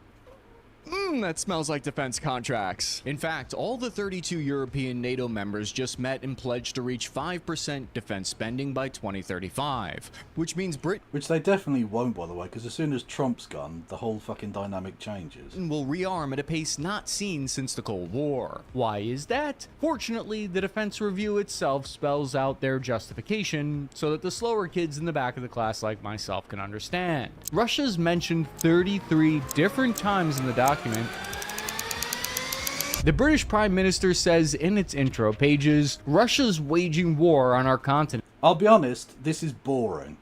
That smells like defense contracts. In fact, all the 32 European NATO members just met and pledged to reach 5% defense spending by 2035, which means Britain Which they definitely won't, by the way, because as soon as Trump's gone, the whole fucking dynamic changes. will rearm at a pace not seen since the Cold War. Why is that? Fortunately, the Defense Review itself spells out their justification so that the slower kids in the back of the class like myself can understand. Russia's mentioned 33 different times in the document. The British Prime Minister says in its intro pages, Russia's waging war on our continent. I'll be honest, this is boring.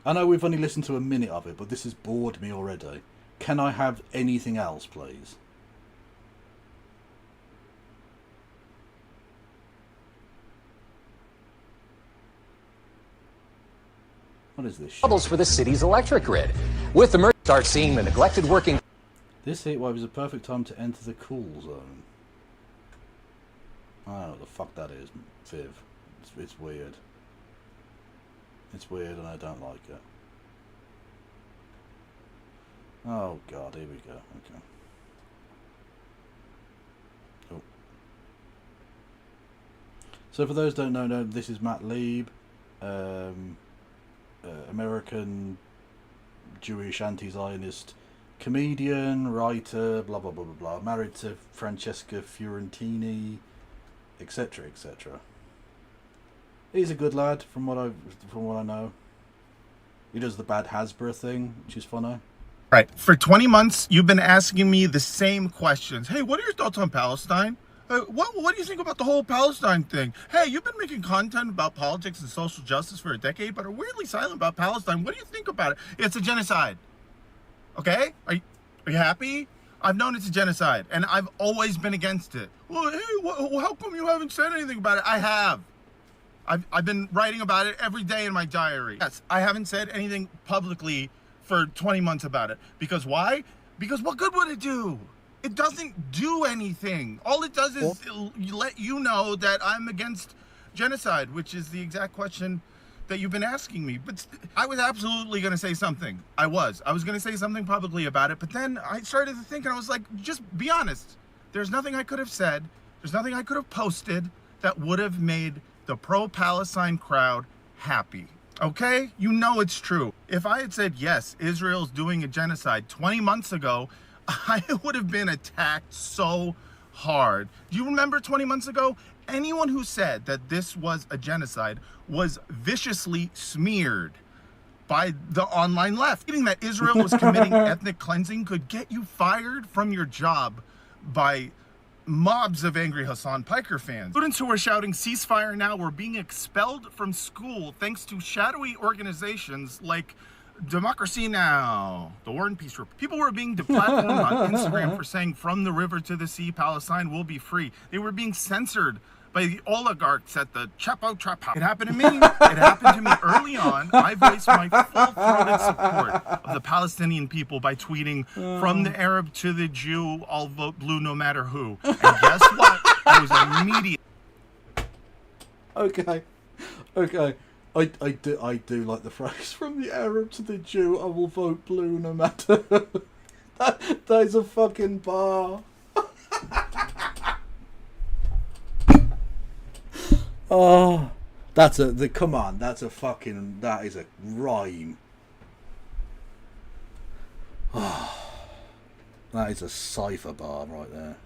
I know we've only listened to a minute of it, but this has bored me already. Can I have anything else, please? What is this shit? Troubles for the city's electric grid. With the merger, start seeing the neglected working. This heatwave is a perfect time to enter the cool zone. I don't know what the fuck that is, Viv. It's weird. It's weird and I don't like it. Oh god, here we go. Okay. Oh. So for those who don't know, this is Matt Lieb, American Jewish anti-Zionist comedian, writer, blah blah blah blah blah, married to Francesca Fiorentini, etc. etc. He's a good lad from what I know. He does the bad Hasbro thing, which is funny. Right. For 20 months, you've been asking me the same questions. Hey, what are your thoughts on Palestine? What do you think about the whole Palestine thing? Hey, you've been making content about politics and social justice for a decade, but are weirdly silent about Palestine. What do you think about it? It's a genocide. Okay? Are you happy? I've known it's a genocide, and I've always been against it. Well, hey, how come you haven't said anything about it? I have. I've been writing about it every day in my diary. Yes, I haven't said anything publicly for 20 months about it. Because why? Because what good would it do? It doesn't do anything. All it does is let you know that I'm against genocide, which is the exact question that you've been asking me. But I was absolutely going to say something. I was going to say something publicly about it, but then I started to think and I was like, just be honest. There's nothing I could have said. There's nothing I could have posted that would have made the pro-Palestine crowd happy. Okay? You know it's true. If I had said, yes, Israel's doing a genocide 20 months ago, I would have been attacked so hard. Do you remember 20 months ago? Anyone who said that this was a genocide was viciously smeared by the online left. Thinking that Israel was committing ethnic cleansing could get you fired from your job by mobs of angry Hassan Piker fans. Students who were shouting ceasefire now were being expelled from school thanks to shadowy organizations like Democracy Now!, the War and Peace Report. People were being deplatformed on Instagram for saying from the river to the sea, Palestine will be free. They were being censored by the oligarchs at the Chapo Trap House. It happened to me. It happened to me early on. I voiced my full-throated support of the Palestinian people by tweeting, from the Arab to the Jew, I'll vote blue no matter who. And guess what? I was immediate. Okay. I do like the phrase, from the Arab to the Jew, I will vote blue no matter who. That is a fucking bar. Oh, that's come on, that is a rhyme. Oh, that is a cipher bar right there.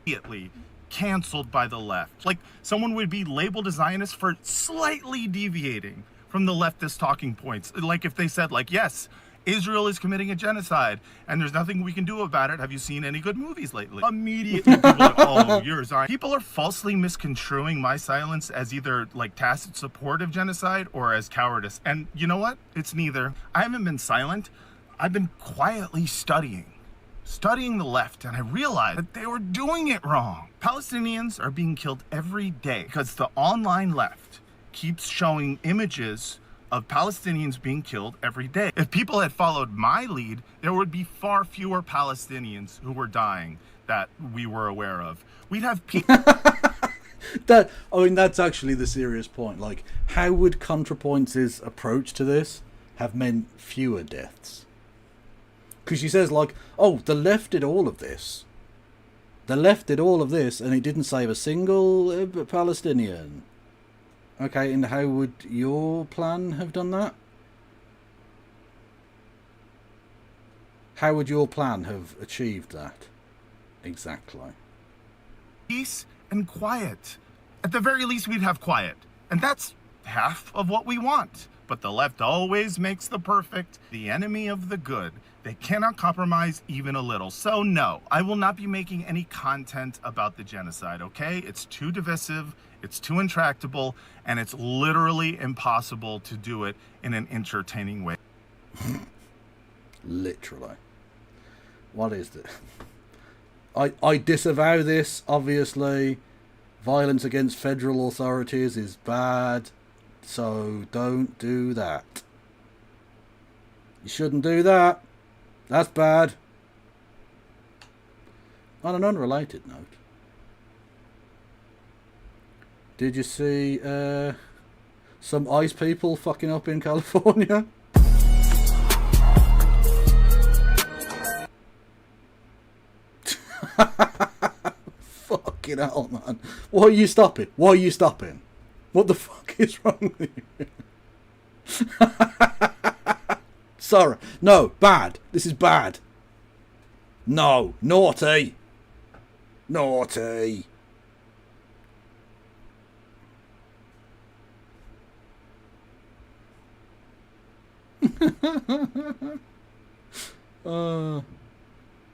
Immediately canceled by the left. Like, someone would be labeled a Zionist for slightly deviating from the leftist talking points. Like if they said, like, yes, Israel is committing a genocide and there's nothing we can do about it. Have you seen any good movies lately? Immediately people are like, oh, you're Zionist. People are falsely misconstruing my silence as either like tacit support of genocide or as cowardice. And you know what? It's neither. I haven't been silent. I've been quietly studying the left, and I realized that they were doing it wrong. Palestinians are being killed every day because the online left keeps showing images of Palestinians being killed every day. If people had followed my lead, there would be far fewer Palestinians who were dying that we were aware of. We'd have people... That's actually the serious point. Like, how would Contrapoints' approach to this have meant fewer deaths? Because she says, like, oh, the left did all of this. The left did all of this, and it didn't save a single Palestinian. Okay, and how would your plan have done that? How would your plan have achieved that? Exactly. Peace and quiet. At the very least, we'd have quiet. And that's half of what we want. But the left always makes the perfect the enemy of the good. They cannot compromise even a little. So no, I will not be making any content about the genocide, okay? It's too divisive, it's too intractable, and it's literally impossible to do it in an entertaining way. Literally. What is this? I disavow this, obviously. Violence against federal authorities is bad, so don't do that. You shouldn't do that. That's bad. On an unrelated note, did you see some ICE people fucking up in California? Fucking hell, man. Why are you stopping? Why are you stopping? What the fuck is wrong with you? Sorry. No, bad. This is bad. No. Naughty. Naughty.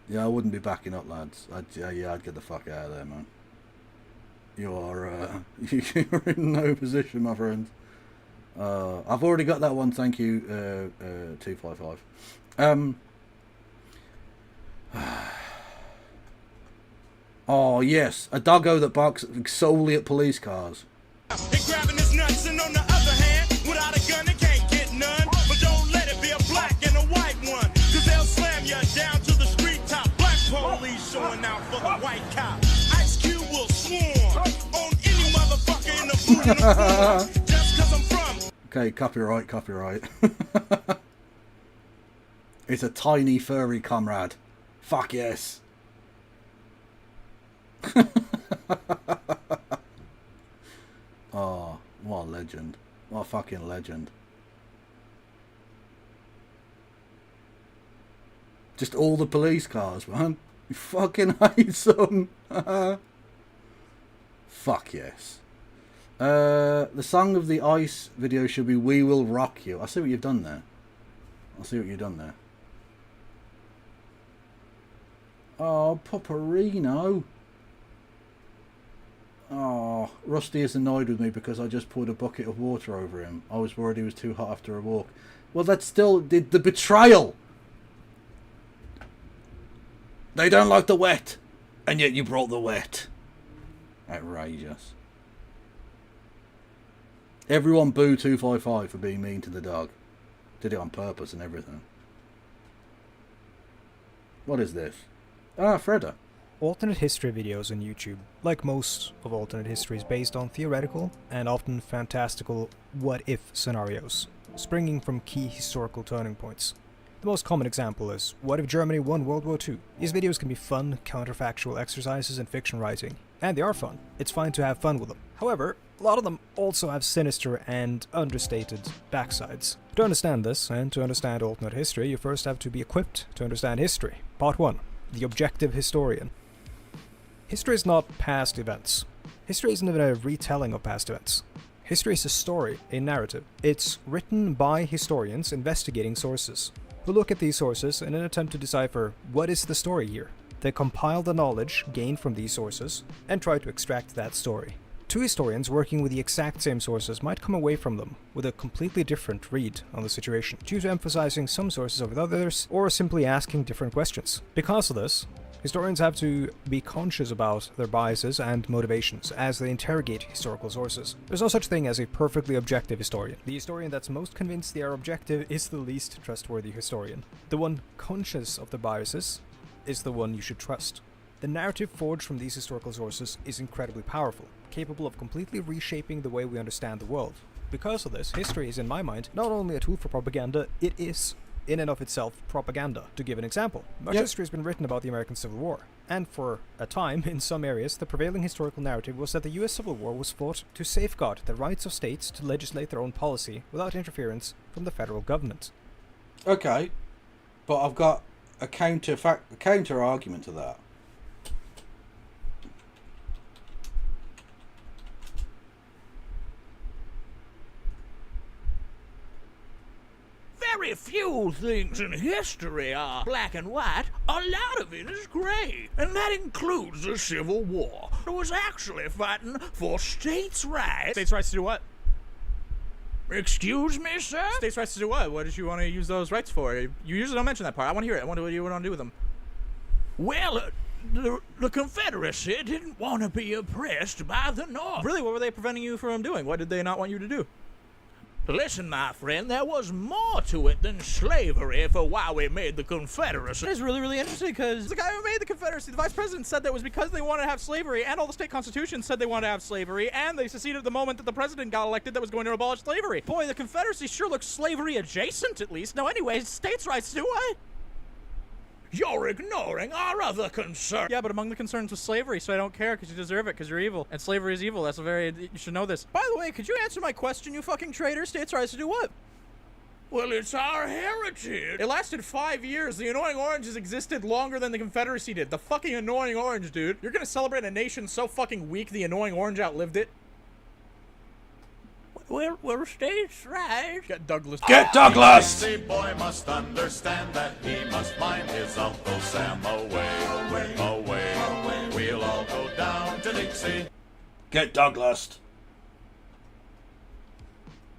Yeah, I wouldn't be backing up, lads. I'd get the fuck out of there, man. You're in no position, my friend. I've already got that one, thank you, T55. Oh, yes, a doggo that barks solely at police cars. They grabbing his nuts, and on the other hand, without a gun, they can't get none. But don't let it be a black and a white one, cause they'll slam you down to the street top. Black police showing out for the white cop. Ice Cube will swarm on any motherfucker in the blue uniform, just cause I'm from. Okay, copyright. It's a tiny furry comrade. Fuck yes. Oh, what a legend. What a fucking legend. Just all the police cars, man. You fucking hate some. Fuck yes. The song of the ICE video should be We Will Rock You. I see what you've done there. Oh, Poporino. Oh, Rusty is annoyed with me because I just poured a bucket of water over him. I was worried he was too hot after a walk. Well, that's still the betrayal. They don't like the wet, and yet you brought the wet. Outrageous. Everyone boo 255 for being mean to the dog. Did it on purpose and everything. What is this? Ah, Freda. Alternate history videos on YouTube, like most of alternate history, is based on theoretical and often fantastical what-if scenarios, springing from key historical turning points. The most common example is, what if Germany won World War II? These videos can be fun, counterfactual exercises in fiction writing, and they are fun. It's fine to have fun with them. However, a lot of them also have sinister and understated backsides. To understand this, and to understand alternate history, you first have to be equipped to understand history. Part 1. The Objective Historian. History is not past events. History isn't even a retelling of past events. History is a story, a narrative. It's written by historians investigating sources, who look at these sources in an attempt to decipher what is the story here. They compile the knowledge gained from these sources and try to extract that story. Two historians working with the exact same sources might come away from them with a completely different read on the situation, due to emphasizing some sources over others or simply asking different questions. Because of this, historians have to be conscious about their biases and motivations as they interrogate historical sources. There's no such thing as a perfectly objective historian. The historian that's most convinced they are objective is the least trustworthy historian. The one conscious of the biases is the one you should trust. The narrative forged from these historical sources is incredibly powerful, capable of completely reshaping the way we understand the world. Because of this, history is, in my mind, not only a tool for propaganda, it is, in and of itself, propaganda. To give an example, much history has been written about the American Civil War, and for a time, in some areas, the prevailing historical narrative was that the US Civil War was fought to safeguard the rights of states to legislate their own policy without interference from the federal government. Okay, but I've got a counter argument to that. Very few things in history are black and white. A lot of it is gray, and that includes the Civil War. It was actually fighting for states' rights. States' rights to do what? Excuse me, sir? States' rights to do what? What did you want to use those rights for? You usually don't mention that part. I want to hear it. I wonder what you want to do with them. Well, the Confederacy didn't want to be oppressed by the North. Really? What were they preventing you from doing? What did they not want you to do? Listen, my friend, there was more to it than slavery for why we made the Confederacy. It's really, really interesting because the guy who made the Confederacy, the vice president, said that it was because they wanted to have slavery, and all the state constitutions said they wanted to have slavery, and they seceded the moment that the president got elected that was going to abolish slavery. Boy, the Confederacy sure looks slavery adjacent, at least. Now, anyways, states' rights do what? You're ignoring our other concern. Yeah, but among the concerns was slavery, so I don't care because you deserve it because you're evil. And slavery is evil. You should know this. By the way, could you answer my question, you fucking traitor? States' rights to do what? Well, it's our heritage. It lasted 5 years. The Annoying Orange has existed longer than the Confederacy did. The fucking Annoying Orange, dude. You're gonna celebrate a nation so fucking weak the Annoying Orange outlived it? Well, states' rights. Get Douglas. Get Douglas! The boy must understand that he must find his Uncle Sam away. We'll all go down to Dixie. Get Douglas!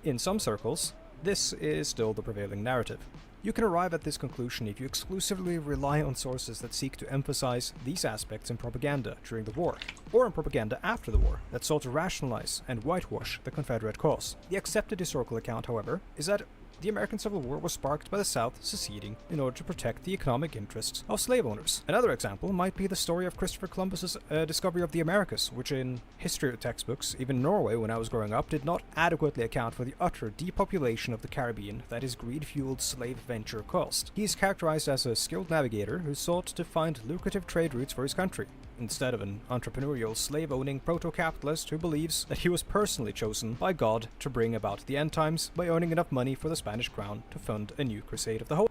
In some circles, this is still the prevailing narrative. You can arrive at this conclusion if you exclusively rely on sources that seek to emphasize these aspects in propaganda during the war, or in propaganda after the war that sought to rationalize and whitewash the Confederate cause. The accepted historical account, however, is that the American Civil War was sparked by the South seceding in order to protect the economic interests of slave owners. Another example might be the story of Christopher Columbus's discovery of the Americas, which in history textbooks, even Norway when I was growing up, did not adequately account for the utter depopulation of the Caribbean that his greed-fueled slave venture caused. He is characterized as a skilled navigator who sought to find lucrative trade routes for his country, instead of an entrepreneurial, slave-owning proto-capitalist who believes that he was personally chosen by God to bring about the end times by earning enough money for the Spanish crown to fund a new crusade of the whole.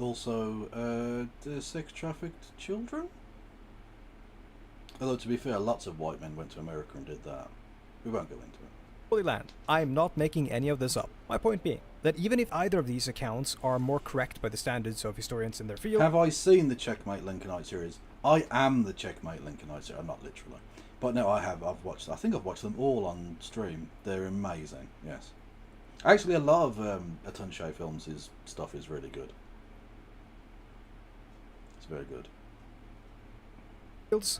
Also, the sex-trafficked children? Although, to be fair, lots of white men went to America and did that. We won't go into it. Holy Land. I am not making any of this up. My point being that even if either of these accounts are more correct by the standards of historians in their field... Have I seen the Checkmate Lincolnite series? I am the Checkmate Lincolnite series. Not literally. But no, I have. I think I've watched them all on stream. They're amazing, yes. Actually, a lot of Atunche Films' stuff is really good. It's very good.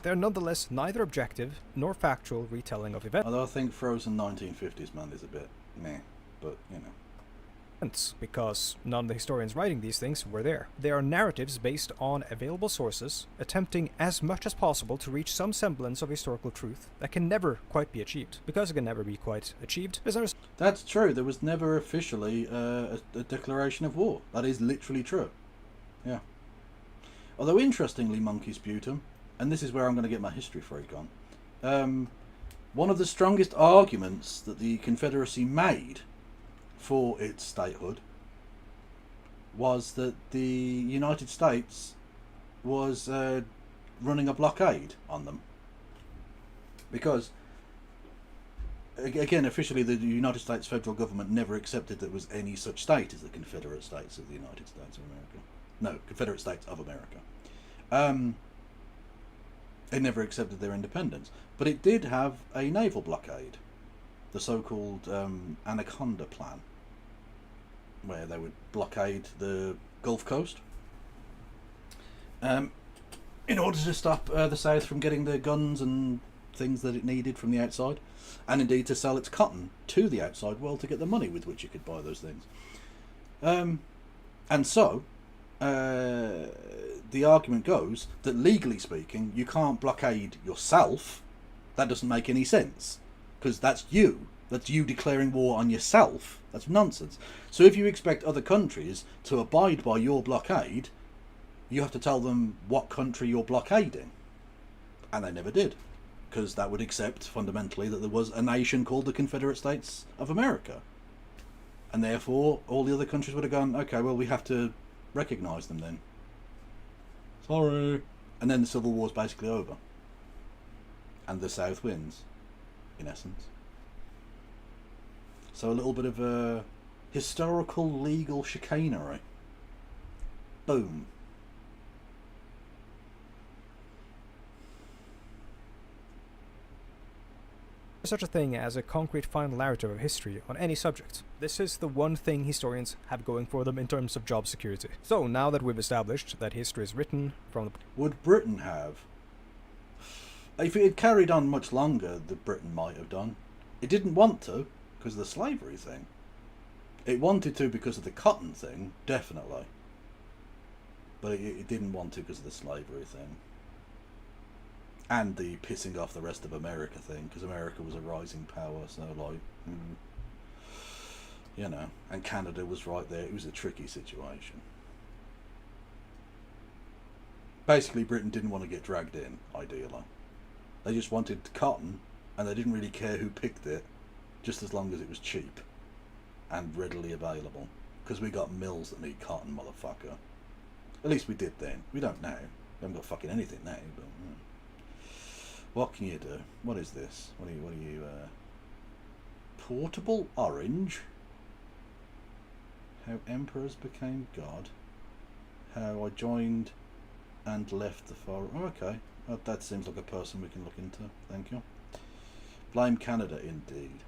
they're nonetheless neither objective nor factual retelling of events. Although I think Frozen 1950s man is a bit meh, but you know. Because none of the historians writing these things were there. They are narratives based on available sources, attempting as much as possible to reach some semblance of historical truth that can never quite be achieved. Because it can never be quite achieved, That's true. There was never officially a declaration of war. That is literally true. Yeah. Although interestingly, Monkey Sputum, and this is where I'm going to get my history freak on, one of the strongest arguments that the Confederacy made for its statehood was that the United States was running a blockade on them. Because, again, officially the United States federal government never accepted there was any such state as the Confederate States of the United States of America. No, Confederate States of America. It never accepted their independence. But it did have a naval blockade, the so-called Anaconda Plan, where they would blockade the Gulf Coast in order to stop the South from getting the guns and things that it needed from the outside, and indeed to sell its cotton to the outside world to get the money with which it could buy those things. And so the argument goes that legally speaking you can't blockade yourself. That doesn't make any sense, because that's you declaring war on yourself. That's nonsense. So if you expect other countries to abide by your blockade, you have to tell them what country you're blockading. And they never did, because that would accept fundamentally that there was a nation called the Confederate States of America. And therefore all the other countries would have gone, okay, well, we have to recognise them then. Sorry. And then the Civil War's basically over. And the South wins, in essence. So a little bit of historical legal chicanery. Boom. such a thing as a concrete final narrative of history on any subject. This is the one thing historians have going for them in terms of job security. So now that we've established that history is written from the... Would Britain have? If it had carried on much longer, that Britain might have done. It didn't want to, because of the slavery thing. It wanted to because of the cotton thing, definitely. But it didn't want to because of the slavery thing. And the pissing off the rest of America thing, because America was a rising power, so like... you know, and Canada was right there. It was a tricky situation. Basically, Britain didn't want to get dragged in, ideally. They just wanted cotton, and they didn't really care who picked it, just as long as it was cheap and readily available. Because we got mills that need cotton, motherfucker. At least we did then. We don't now. We haven't got fucking anything now, but... What can you do? What is this? What are you, Portable orange? How emperors became god. How I joined and left the far... Oh, okay. That seems like a person we can look into. Thank you. Blame Canada, indeed.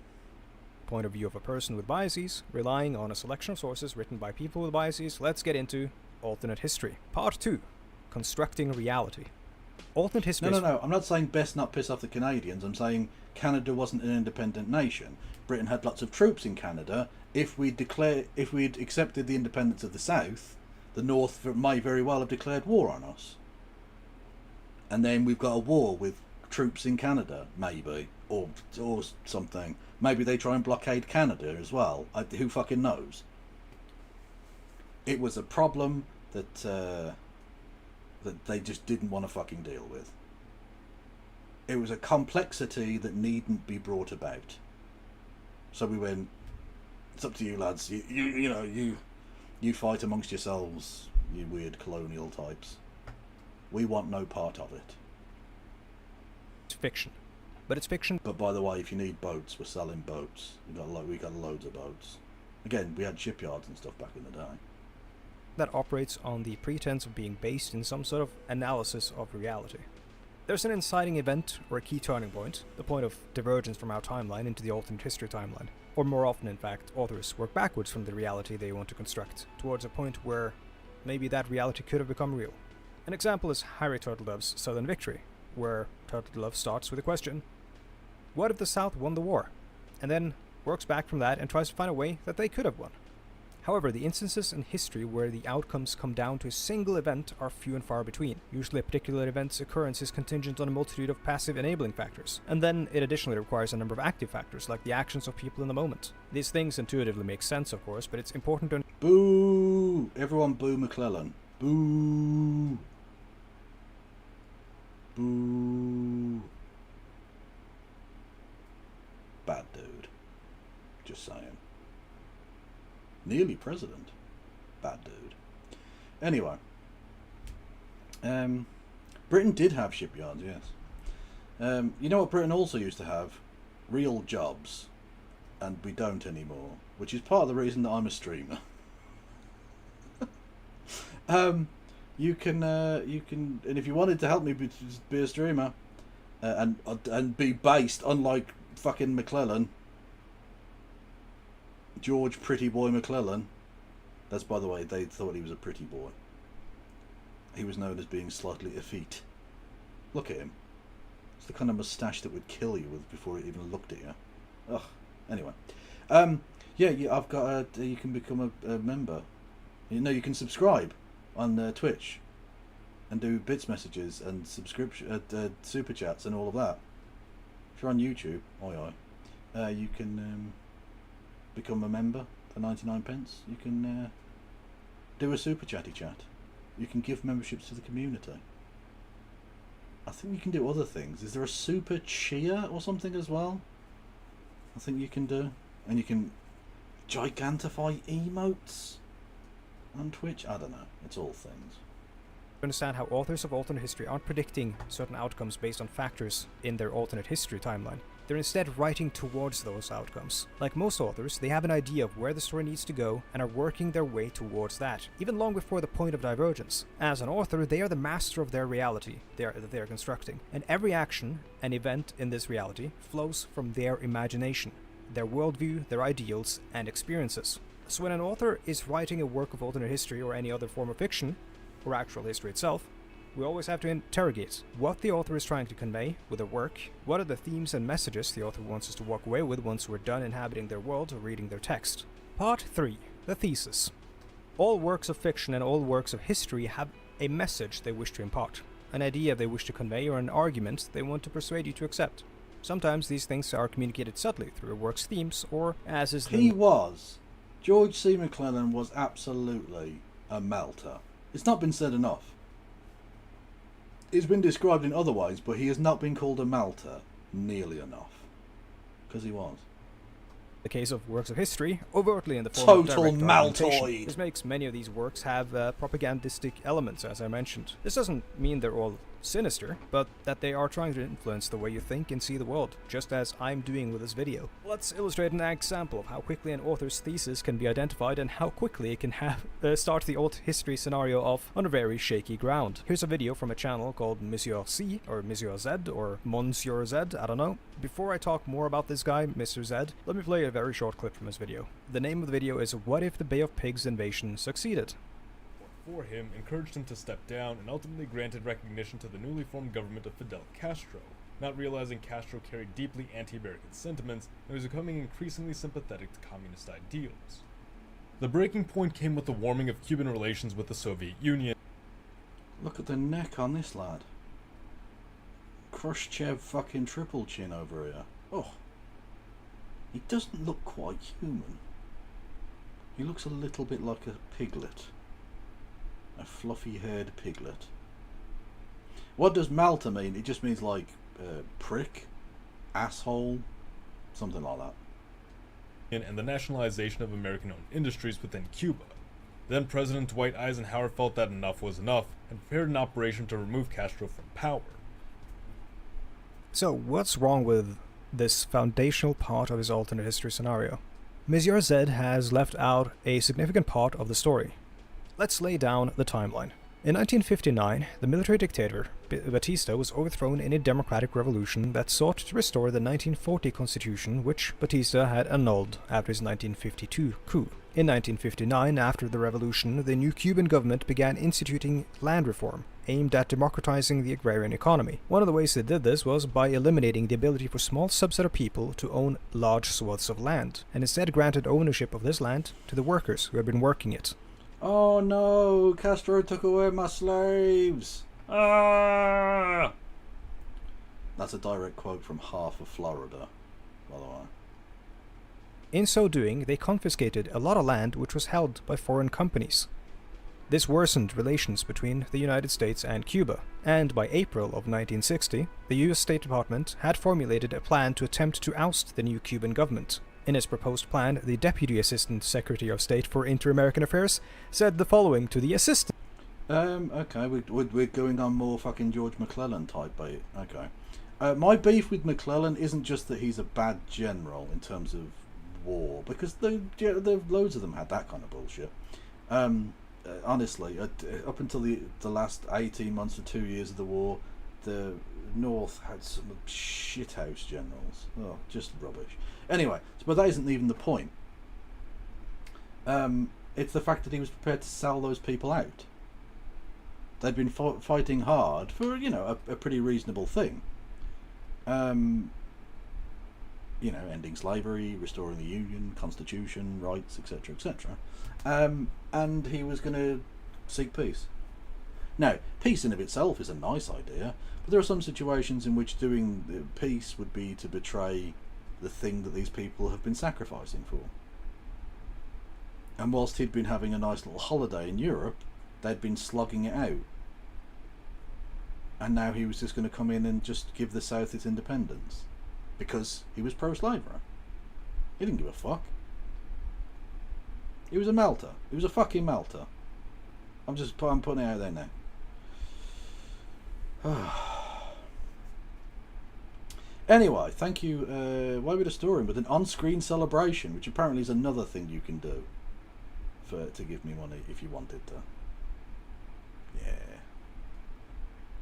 Point of view of a person with biases, relying on a selection of sources written by people with biases, let's get into alternate history. Part 2. Constructing reality. Alternate history... No. I'm not saying best not piss off the Canadians. I'm saying Canada wasn't an independent nation. Britain had lots of troops in Canada. If we'd accepted the independence of the South, the North might very well have declared war on us. And then we've got a war with troops in Canada, maybe, or something. Maybe they try and blockade Canada as well. Who fucking knows? It was a problem that they just didn't want to fucking deal with. It was a complexity that needn't be brought about. So we went, it's up to you lads. You fight amongst yourselves, you weird colonial types. We want no part of it. It's fiction. But it's fiction. But by the way, if you need boats, we're selling boats. We got loads of boats. Again, we had shipyards and stuff back in the day. That operates on the pretense of being based in some sort of analysis of reality. There's an inciting event or a key turning point, the point of divergence from our timeline into the alternate history timeline. Or more often, in fact, authors work backwards from the reality they want to construct, towards a point where maybe that reality could have become real. An example is Harry Turtledove's Southern Victory, where Turtle Love starts with a question. What if the South won the war? And then works back from that and tries to find a way that they could have won. However, the instances in history where the outcomes come down to a single event are few and far between. Usually a particular event's occurrence is contingent on a multitude of passive enabling factors, and then it additionally requires a number of active factors, like the actions of people in the moment. These things intuitively make sense, of course, but it's important to... Boo! Everyone boo McClellan. Boo! Boo! Bad dude. Just saying. Nearly president. Bad dude. Anyway. Britain did have shipyards, yes. You know what Britain also used to have? Real jobs. And we don't anymore. Which is part of the reason that I'm a streamer. You can, and if you wanted to help me be a streamer, and be based, unlike fucking McClellan, George Pretty Boy McClellan. That's, by the way, they thought he was a pretty boy. He was known as being slightly effete. Look at him. It's the kind of moustache that would kill you with before it even looked at you. Ugh. Anyway, yeah, I've got you can become a member. You know, you can subscribe on Twitch and do bits messages and subscription super chats and all of that. If you're on YouTube, you can become a member for 99p. You can do a super chatty chat. You can give memberships to the community. I think you can do other things. Is there a super cheer or something as well? I think you can do. And you can gigantify emotes on Twitch. I don't know. It's all things. Understand how authors of alternate history aren't predicting certain outcomes based on factors in their alternate history timeline. They're instead writing towards those outcomes. Like most authors, they have an idea of where the story needs to go and are working their way towards that, even long before the point of divergence. As an author, they are the master of their reality that they are constructing, and every action and event in this reality flows from their imagination, their worldview, their ideals, and experiences. So when an author is writing a work of alternate history or any other form of fiction, or actual history itself, we always have to interrogate what the author is trying to convey with their work, what are the themes and messages the author wants us to walk away with once we're done inhabiting their world or reading their text. Part 3. The Thesis. All works of fiction and all works of history have a message they wish to impart, an idea they wish to convey, or an argument they want to persuade you to accept. Sometimes these things are communicated subtly through a work's themes, or as is the... George C. McClellan was absolutely a melter. It's not been said enough. It's been described in other ways, but he has not been called a melter nearly enough. Because he was. The case of works of history, overtly in the form of direct argumentation. Maltoid. This makes many of these works have propagandistic elements, as I mentioned. This doesn't mean they're all sinister, but that they are trying to influence the way you think and see the world, just as I'm doing with this video. Let's illustrate an example of how quickly an author's thesis can be identified and how quickly it can start the alt history scenario off on a very shaky ground. Here's a video from a channel called Monsieur C, or Monsieur Z, or Monsieur Z, I don't know. Before I talk more about this guy, Mr. Z, let me play a very short clip from his video. The name of the video is What If the Bay of Pigs invasion succeeded? For him, encouraged him to step down, and ultimately granted recognition to the newly formed government of Fidel Castro, not realizing Castro carried deeply anti-American sentiments and was becoming increasingly sympathetic to communist ideals. The breaking point came with the warming of Cuban relations with the Soviet Union. Look at the neck on this lad. Khrushchev fucking triple chin over here. Oh. He doesn't look quite human. He looks a little bit like a piglet. A fluffy-haired piglet. What does Malta mean? It just means like prick, asshole, something like that. And the nationalization of American-owned industries within Cuba. Then President Dwight Eisenhower felt that enough was enough and prepared an operation to remove Castro from power. So, what's wrong with this foundational part of his alternate history scenario? Monsieur Z has left out a significant part of the story. Let's lay down the timeline. In 1959, the military dictator Batista was overthrown in a democratic revolution that sought to restore the 1940 constitution, which Batista had annulled after his 1952 coup. In 1959, after the revolution, the new Cuban government began instituting land reform, aimed at democratizing the agrarian economy. One of the ways they did this was by eliminating the ability for small subset of people to own large swaths of land, and instead granted ownership of this land to the workers who had been working it. Oh no, Castro took away my slaves! Ah! That's a direct quote from half of Florida, by the way. In so doing, they confiscated a lot of land which was held by foreign companies. This worsened relations between the United States and Cuba, and by April of 1960, the US State Department had formulated a plan to attempt to oust the new Cuban government. In its proposed plan, the Deputy Assistant Secretary of State for Inter-American Affairs said the following to the assistant. Okay, we're going on more fucking George McClellan type bait. Okay. My beef with McClellan isn't just that he's a bad general in terms of war, because the loads of them had that kind of bullshit. Honestly, up until the last 18 months or 2 years of the war, the North had some shithouse generals. Oh, just rubbish. Anyway, but that isn't even the point. It's the fact that he was prepared to sell those people out. They'd been fighting hard for, you know, a pretty reasonable thing. You know, ending slavery, restoring the Union, Constitution, rights, etc., etc. And he was going to seek peace. Now, peace in of itself is a nice idea, but there are some situations in which doing peace would be to betray the thing that these people have been sacrificing for. And whilst he'd been having a nice little holiday in Europe, they'd been slugging it out. And now he was just going to come in and just give the South its independence. Because he was pro-slavery. He didn't give a fuck. He was a melter. He was a fucking melter. I'm putting it out there now. Anyway, thank you. Why would I store him with an on-screen celebration, which apparently is another thing you can do to give me money if you wanted to. Yeah.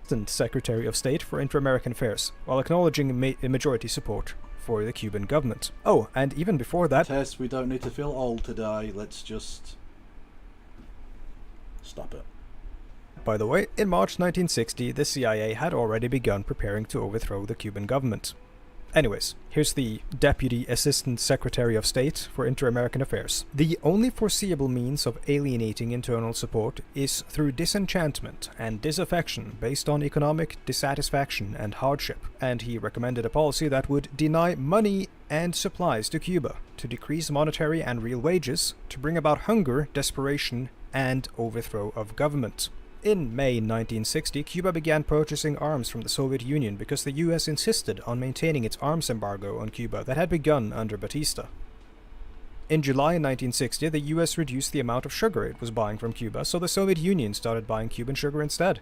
Assistant Secretary of State for Inter-American Affairs, while acknowledging majority support for the Cuban government. Oh, and even before that... Tess, we don't need to feel old today. Let's just stop it. By the way, in March 1960, the CIA had already begun preparing to overthrow the Cuban government. Anyways, here's the Deputy Assistant Secretary of State for Inter-American Affairs. The only foreseeable means of alienating internal support is through disenchantment and disaffection based on economic dissatisfaction and hardship, and he recommended a policy that would deny money and supplies to Cuba, to decrease monetary and real wages, to bring about hunger, desperation, and overthrow of government. In May 1960, Cuba began purchasing arms from the Soviet Union because the US insisted on maintaining its arms embargo on Cuba that had begun under Batista. In July 1960, the US reduced the amount of sugar it was buying from Cuba, so the Soviet Union started buying Cuban sugar instead.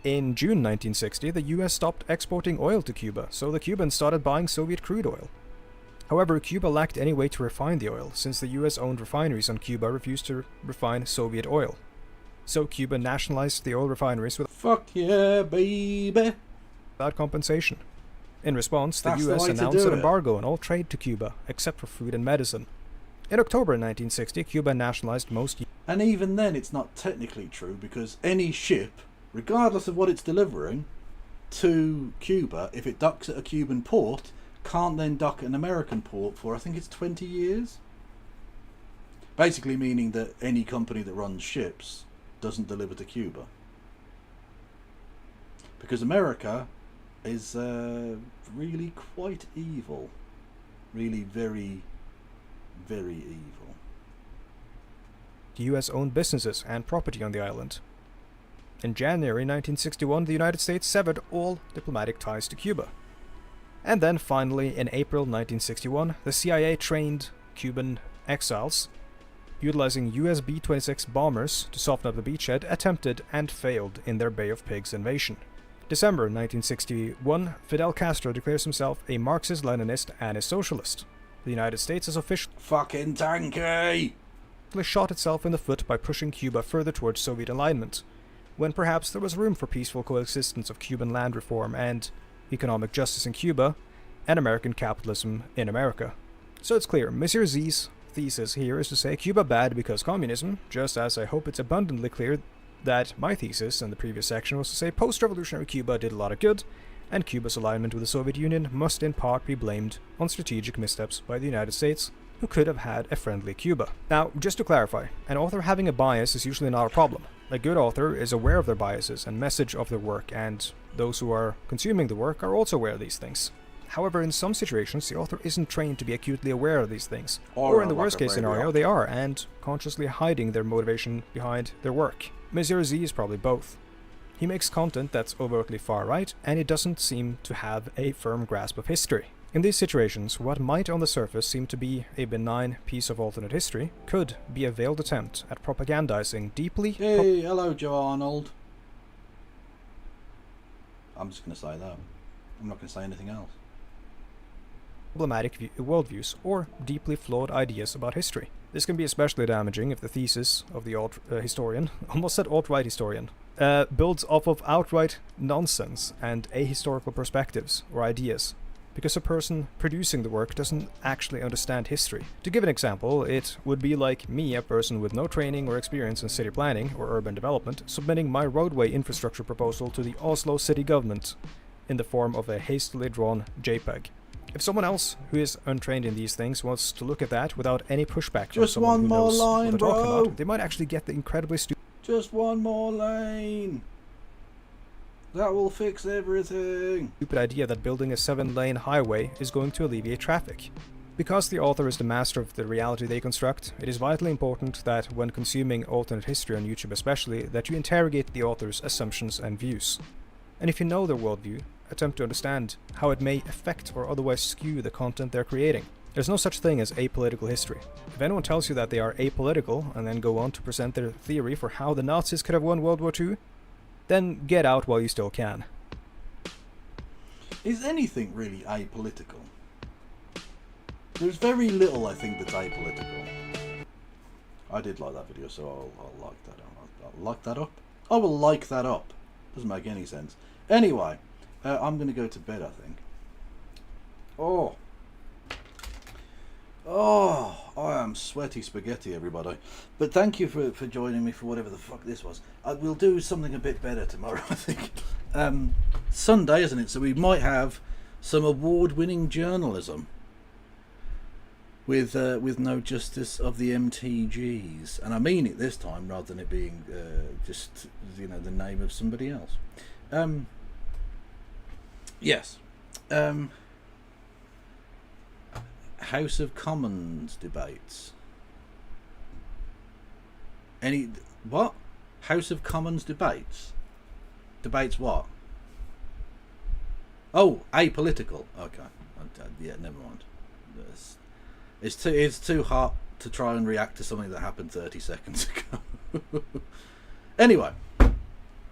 In June 1960, the US stopped exporting oil to Cuba, so the Cubans started buying Soviet crude oil. However, Cuba lacked any way to refine the oil, since the US-owned refineries on Cuba refused to refine Soviet oil. So Cuba nationalized the oil refineries Fuck yeah, baby! without compensation. In response, the That's the US way to announced do an it. embargo on all trade to Cuba, except for food and medicine. In October 1960, Cuba nationalized most... And even then, it's not technically true, because any ship, regardless of what it's delivering, to Cuba, if it docks at a Cuban port, can't then dock at an American port for, I think it's 20 years? Basically meaning that any company that runs ships doesn't deliver to Cuba. Because America is really quite evil. Really very, very evil. US-owned businesses and property on the island. In January 1961, the United States severed all diplomatic ties to Cuba. And then finally, in April 1961, the CIA trained Cuban exiles, utilizing US B-26 bombers to soften up the beachhead, attempted and failed in their Bay of Pigs invasion. December 1961, Fidel Castro declares himself a Marxist-Leninist and a socialist. The United States has officially Fucking tanky! shot itself in the foot by pushing Cuba further towards Soviet alignment. when perhaps there was room for peaceful coexistence of Cuban land reform and economic justice in Cuba and American capitalism in America. So it's clear, Monsieur Z's thesis here is to say Cuba bad because communism, just as I hope it's abundantly clear that my thesis in the previous section was to say post-revolutionary Cuba did a lot of good, and Cuba's alignment with the Soviet Union must in part be blamed on strategic missteps by the United States, who could have had a friendly Cuba. Now, just to clarify, an author having a bias is usually not a problem. A good author is aware of their biases and message of their work, and those who are consuming the work are also aware of these things. However, in some situations, the author isn't trained to be acutely aware of these things. Or in the worst case scenario, they are, and consciously hiding their motivation behind their work. Monsieur Z is probably both. He makes content that's overtly far-right, and he doesn't seem to have a firm grasp of history. In these situations, what might on the surface seem to be a benign piece of alternate history could be a veiled attempt at propagandizing deeply... Hey, hello, Joe Arnold. I'm just going to say that. I'm not going to say anything else. Problematic worldviews or deeply flawed ideas about history. This can be especially damaging if the thesis of the historian, almost said alt-right historian, builds off of outright nonsense and ahistorical perspectives or ideas, because a person producing the work doesn't actually understand history. To give an example, it would be like me, a person with no training or experience in city planning or urban development, submitting my roadway infrastructure proposal to the Oslo city government in the form of a hastily drawn JPEG. If someone else who is untrained in these things wants to look at that without any pushback from someone who knows what they're talking about, they might actually get the incredibly stupid... Just one more lane! That will fix everything! ...stupid idea that building a 7-lane highway is going to alleviate traffic. Because the author is the master of the reality they construct, it is vitally important that when consuming alternate history on YouTube especially, that you interrogate the author's assumptions and views. And if you know their worldview, attempt to understand how it may affect or otherwise skew the content they're creating. There's no such thing as apolitical history. If anyone tells you that they are apolitical and then go on to present their theory for how the Nazis could have won World War II, then get out while you still can. Is anything really apolitical? There's very little, I think, that's apolitical. I did like that video, so I'll like that up. I'll like that up? I will like that up. Doesn't make any sense. Anyway, I'm going to go to bed, I think. Oh, I am sweaty spaghetti, everybody. But thank you for joining me for whatever the fuck this was. We'll do something a bit better tomorrow, I think. Sunday, isn't it? So we might have some award-winning journalism with no justice of the MTGs. And I mean it this time, rather than it being just, you know, the name of somebody else. Yes. House of Commons debates. What? House of Commons debates? Debates what? Oh, apolitical. Okay. Yeah, never mind. It's too hot to try and react to something that happened 30 seconds ago. Anyway,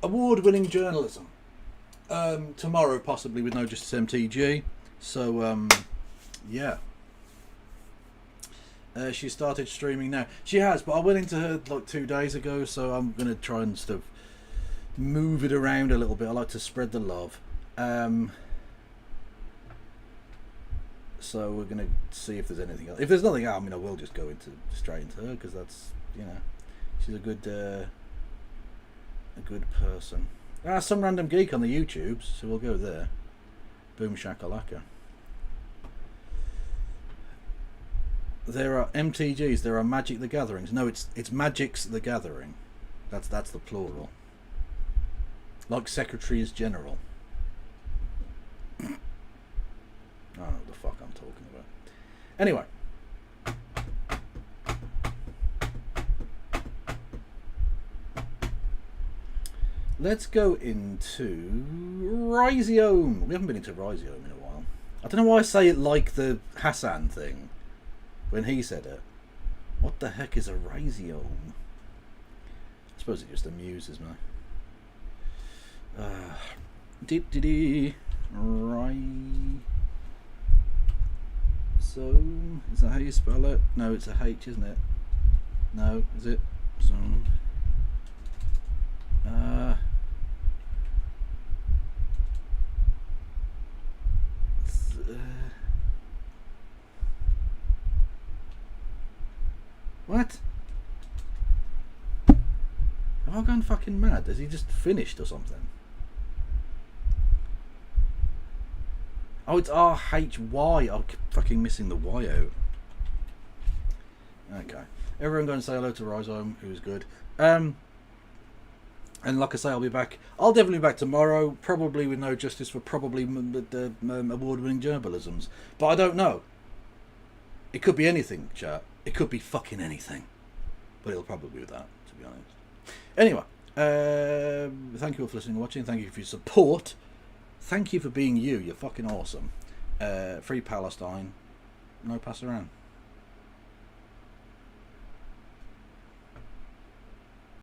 award-winning journalism. Tomorrow, possibly with No Justice MTG. So, yeah. She started streaming now. She has, but I went into her like 2 days ago, so I'm going to try and sort of move it around a little bit. I like to spread the love. So we're going to see if there's anything else. If there's nothing else, I mean, I will just go straight into her, because that's, you know, she's a good person. Some random geek on the YouTubes, so we'll go there. Boom shakalaka. There are MTGs. There are Magic the Gatherings. No, it's Magic's the Gathering. That's the plural. Like Secretaries General. I don't know what the fuck I'm talking about. Anyway. Let's go into Rhiziome. We haven't been into Rhiziome in a while. I don't know why I say it like the Hassan thing when he said it. What the heck is a Rhiziome? I suppose it just amuses me. So, is that how you spell it? No, it's a H, isn't it? No, is it? So, What? Have I gone fucking mad? Has he just finished or something? Oh, it's RHY. I'm fucking missing the Y out. Okay. Everyone go and say hello to Rhizome, who was good. And like I say, I'll be back. I'll definitely be back tomorrow, probably with no justice for probably the award-winning journalisms. But I don't know. It could be anything, chat. It could be fucking anything. But it'll probably be that, to be honest. Anyway, thank you all for listening and watching. Thank you for your support. Thank you for being you. You're fucking awesome. Free Palestine. No pass around.